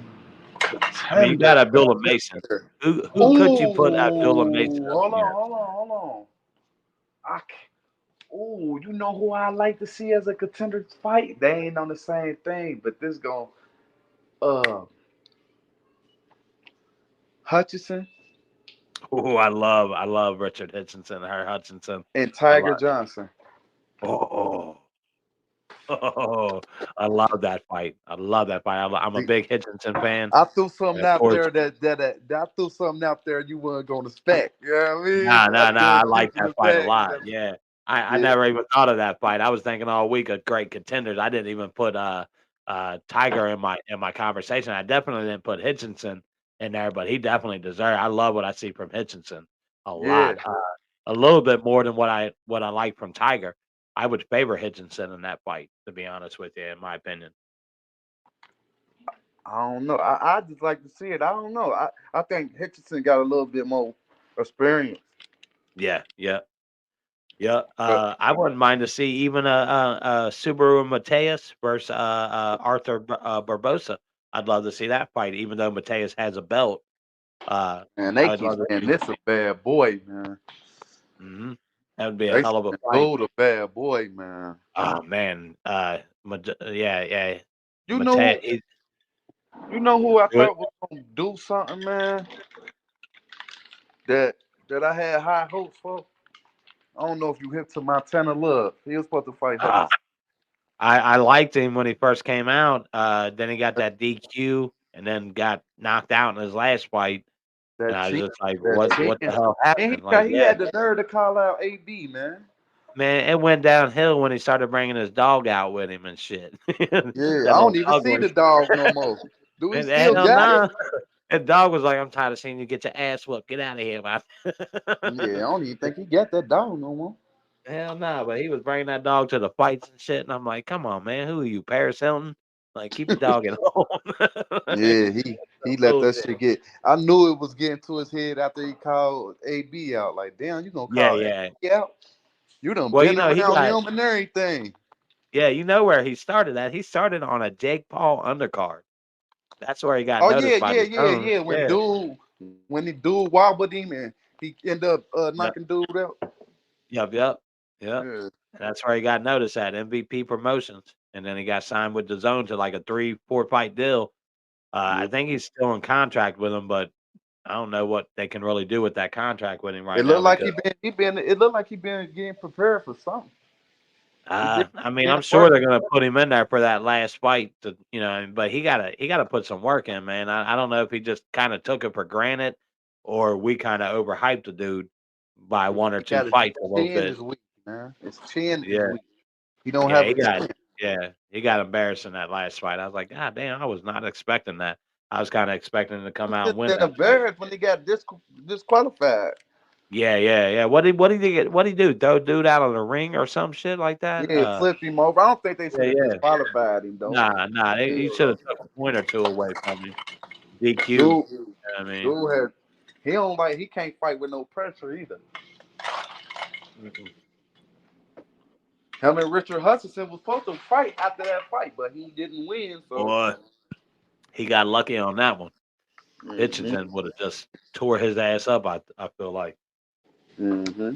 I mean, you contender, got Abdullah Mason. contender. Who could you put Abdullah Mason Ooh, up hold on, against? hold on, hold on. I can't. Ooh, you know who I like to see as a contender fight? They ain't on the same thing, but this gon' uh Hutchinson Oh, I love Richard Hutchinson, her Hutchinson. and I Tiger love. Johnson. Oh, oh, I love that fight. I love that fight. I'm a big Hutchinson fan. I threw And something of out course, there that I threw something out there you weren't gonna expect. You know what I mean? nah, I nah, nah. threw a I kick like in that the fight a back. lot. Yeah, I Yeah, never even thought of that fight. I was thinking all week of great contenders. I didn't even put Tiger in my conversation. I definitely didn't put Hutchinson in there, but he definitely deserved. I love what I see from Hutchinson a yeah. lot. A little bit more than what I like from Tiger. I would favor Hutchinson in that fight, to be honest with you, in my opinion. I don't know. I just like to see it. I don't know. I think Hitchison got a little bit more experience. Yeah, yeah. Yeah, But I wouldn't mind to see even a Subaru Mateus versus Arthur Barbosa. I'd love to see that fight, even though Mateus has a belt. man, I they would keep love to saying see. this a bad boy, man. That would be a They hell of a saying fight. dude a bad boy, man. Oh man, yeah, yeah, You Mateus. know, you know who I Good. thought was gonna do something, man. That that I had high hopes for. I don't know if you hit to Montana Love. He was supposed to fight Ah, Hutchinson. I liked him when he first came out. Then he got that DQ and then got knocked out in his last fight. And That I was chin, just like, that what chin. the hell And happened? Like, he yeah. had the nerve to call out AB, man. Man, it went downhill when he started bringing his dog out with him and shit. Yeah, That I little don't even dog see was the dog no more. Do he man, still hell got it? no. That dog was like, "I'm tired of seeing you get your ass whooped. Get out of here, man." Yeah, I don't even think he got that dog no more. Hell no, but he was bringing that dog to the fights and shit, and I'm like, "Come on, man, who are you, Paris Hilton? Like, keep your dog at home." Yeah, he let that Bullshit. shit get. I knew it was getting to his head after he called AB out. Like, damn, you gonna Yeah, call yeah. AB out? You done Well, been he around got him and everything. yeah, you know where he started at. He started on a Jake Paul undercard. That's where he got Oh noticed yeah, by yeah, the yeah, zone. yeah. Yeah. When the dude wobbled him and he ended up Yep. knocking dude out. Yep. Yep. Yep. Yeah, And that's where he got noticed at MVP Promotions, and then he got signed with the Zone to like a 3-4 fight deal. I yeah. think he's still in contract with him, but I don't know what they can really do with that contract with him right It now looked like because it looked like he been getting prepared for something. He been I mean been I'm sure they're working. gonna put him in there for that last fight to but he gotta put some work in, man. I don't know if he just kind of took it for granted or we kind of overhyped the dude by He one or two got his fights a little chin bit. is weak, man. His chin is Yeah. weak. He don't Yeah, have he a got chin. he got embarrassed in that last fight. I was like, God damn, I was not expecting that. I was kind of expecting him to come He out should and win have been that fight. embarrassed when he got disqualified. Yeah, yeah, yeah. What did he get? What did he do? Throw dude out of the ring or some shit like that? Yeah, flipped him over. I don't think they should Yeah, have yeah. disqualified him though. Nah. He should Still, have took a point or two away from him. DQ. dude, I mean, dude had he can't fight with no pressure either. mm-mm. Him and Richard Hutchinson was supposed to fight after that fight, but he didn't win. So, Boy, he got lucky on that one. hmm Hitchinson would have just tore his ass up. I feel like. hmm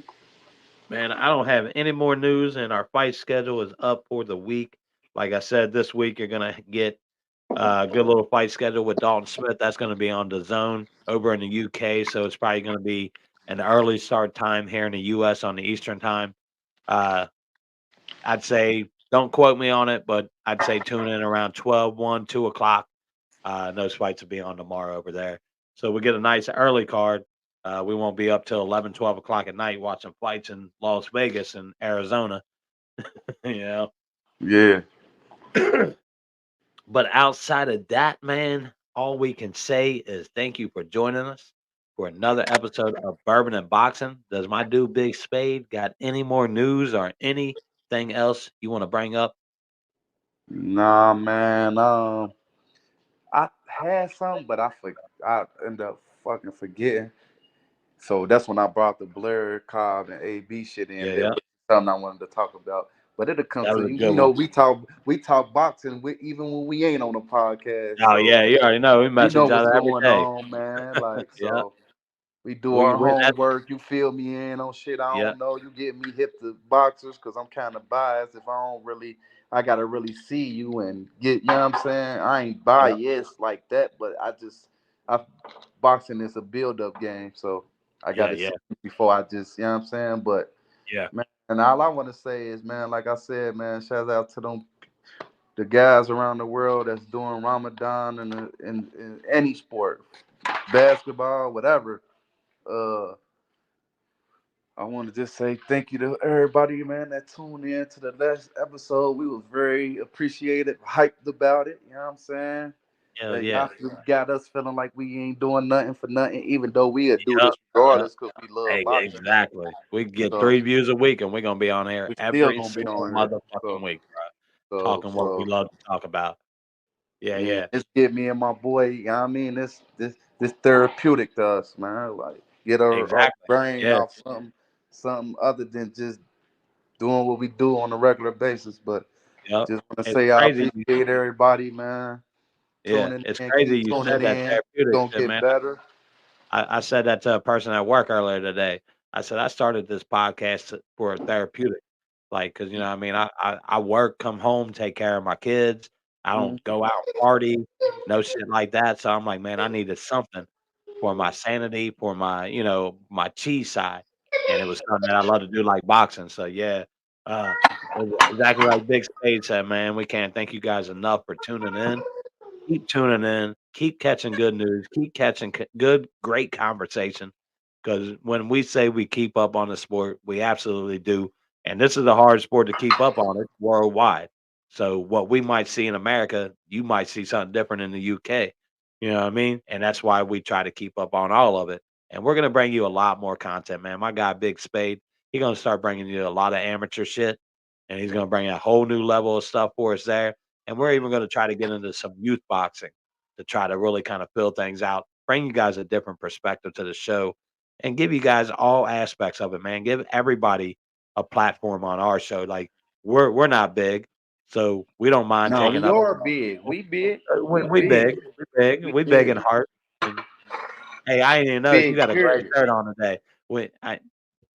Man, I don't have any more news, and our fight schedule is up for the week. Like I said, this week you're gonna get a good little fight schedule with Dalton Smith. That's gonna be on the Zone over in the UK, so it's probably gonna be an early start time here in the US on the Eastern time. Uh, I'd say don't quote me on it, but I'd say tune in around 12, 1, 2 o'clock. Those fights will be on tomorrow over there. So we get a nice early card. We won't be up till 11, 12 o'clock at night watching fights in Las Vegas and Arizona, you know. yeah. But outside of that, man, all we can say is thank you for joining us for another episode of Bourbon and Boxing. Does my dude Big Spade got any more news or anything else you want to bring up? Nah, man. I had some, but I ended up fucking forgetting. So that's when I brought the Blair Cobb and AB shit in Yeah, there, yeah. which is something I wanted to talk about. But it'll come That to was a you. good You know, one. we talk boxing even when we ain't on the podcast. Oh So yeah, you already know we you mess know each what's other every going day. on, man. Like Yeah. so. We do our That, homework. You fill me in on shit I yeah, don't know. You get me hip to boxers because I'm kind of biased. If I don't really, I gotta really see you and get. You know what I'm saying? I ain't yeah, biased like that, but I boxing is a build up game, so I yeah, gotta yeah, see you before I just. You know what I'm saying? But yeah, man, and all I want to say is, man, like I said, man, shout out to them the guys around the world that's doing Ramadan in any sport, basketball, whatever. Uh, I want to just say thank you to everybody, man, that tuned in to the last episode. We was very appreciated, hyped about it. You know what I'm saying? hell That yeah, y'all got us feeling like we ain't doing nothing for nothing, even though we'd do yep, this yep. regardless because we love boxing. Exactly. We get So 3 views a week, and we're gonna be on air we still every gonna be single on here. motherfucking week, bro. So, Talking what we so love to talk about. Yeah, yeah, yeah, this get me and my boy. You know what I mean? This therapeutic to us, man. Like get our exactly. brain Yeah, off something other than just doing what we do on a regular basis. But yep. just want to It's say I crazy. appreciate everybody, man. Yeah, Tuning it's in, crazy keep you tuning said that in. therapeutic Gonna shit, get man. better. I said that to a person at work earlier today. I said I started this podcast for a therapeutic, like, because you know, what I mean, I work, come home, take care of my kids. I Mhm. don't go out and party, no shit like that. So I'm like, man, I needed something for my sanity, for my, my chi side, and it was something that I love to do, like boxing. So yeah, uh, exactly like Big Spade said, man. We can't thank you guys enough for tuning in. Keep tuning in, keep catching good news, keep catching good, great conversation. Because when we say we keep up on the sport, we absolutely do. And this is a hard sport to keep up on. It's worldwide. So what we might see in America, you might see something different in the UK. You know what I mean? And that's why we try to keep up on all of it. And we're gonna bring you a lot more content, man. My guy Big Spade, he's gonna start bringing you a lot of amateur shit, and he's gonna bring a whole new level of stuff for us there. And we're even going to try to get into some youth boxing to try to really kind of fill things out, bring you guys a different perspective to the show, and give you guys all aspects of it, man. Give everybody a platform on our show. Like we're not big, so we don't mind No, taking we up. are big. We big. We, We we big. big, we big, We we big big. in heart. And hey, I ain't even noticed you Big. got a gray Period. shirt on today.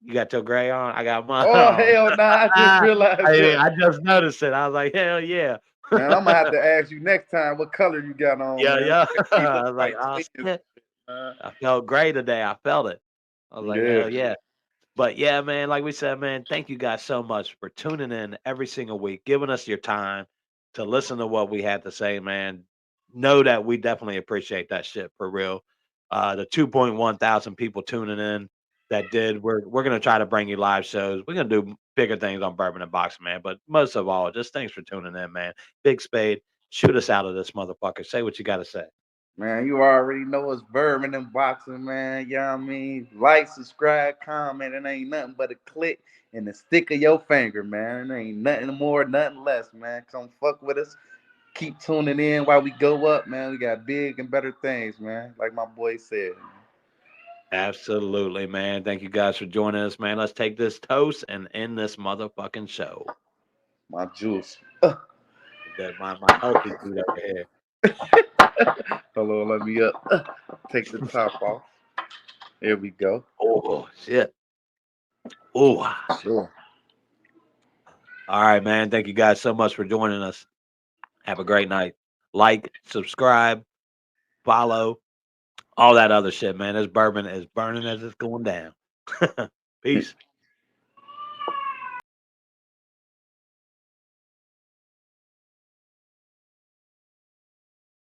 You got your gray on. I got mine Oh on. hell nah! I just realized that. I just noticed it. I was like, hell yeah. Man, I'm gonna have to ask you next time what color you got on, Yeah, man. yeah. You look I was like, like "Oh, twins, shit." man. I felt great today. I felt it. I was like, Yeah, "Hell yeah." But yeah, man, like we said, man, thank you guys so much for tuning in every single week, giving us your time to listen to what we had to say, man. Know that we definitely appreciate that shit for real. The 2.1 thousand people tuning in that did, we're gonna try to bring you live shows. We're gonna do bigger things on Bourbon and Boxing, man. But most of all, just thanks for tuning in, man. Big Spade, shoot us out of this motherfucker. Say what you gotta say. man. You already know it's bourbon and boxing, man. You know what I mean? Like, subscribe, comment. It ain't nothing but a click and the stick of your finger, man. It ain't nothing more, nothing less, man. Come fuck with us. Keep tuning in while we go up, man. We got big and better things, man. Like my boy said. Absolutely, man. Thank you guys for joining us, man. Let's take this toast and end this motherfucking show. My juice. That my healthy food over here. Hello, let me up. Take the top off. There we go. Oh shit. Oh. Sure. All right, man. Thank you guys so much for joining us. Have a great night. Like, subscribe, follow, all that other shit, man. This bourbon is burning as it's going down. Peace.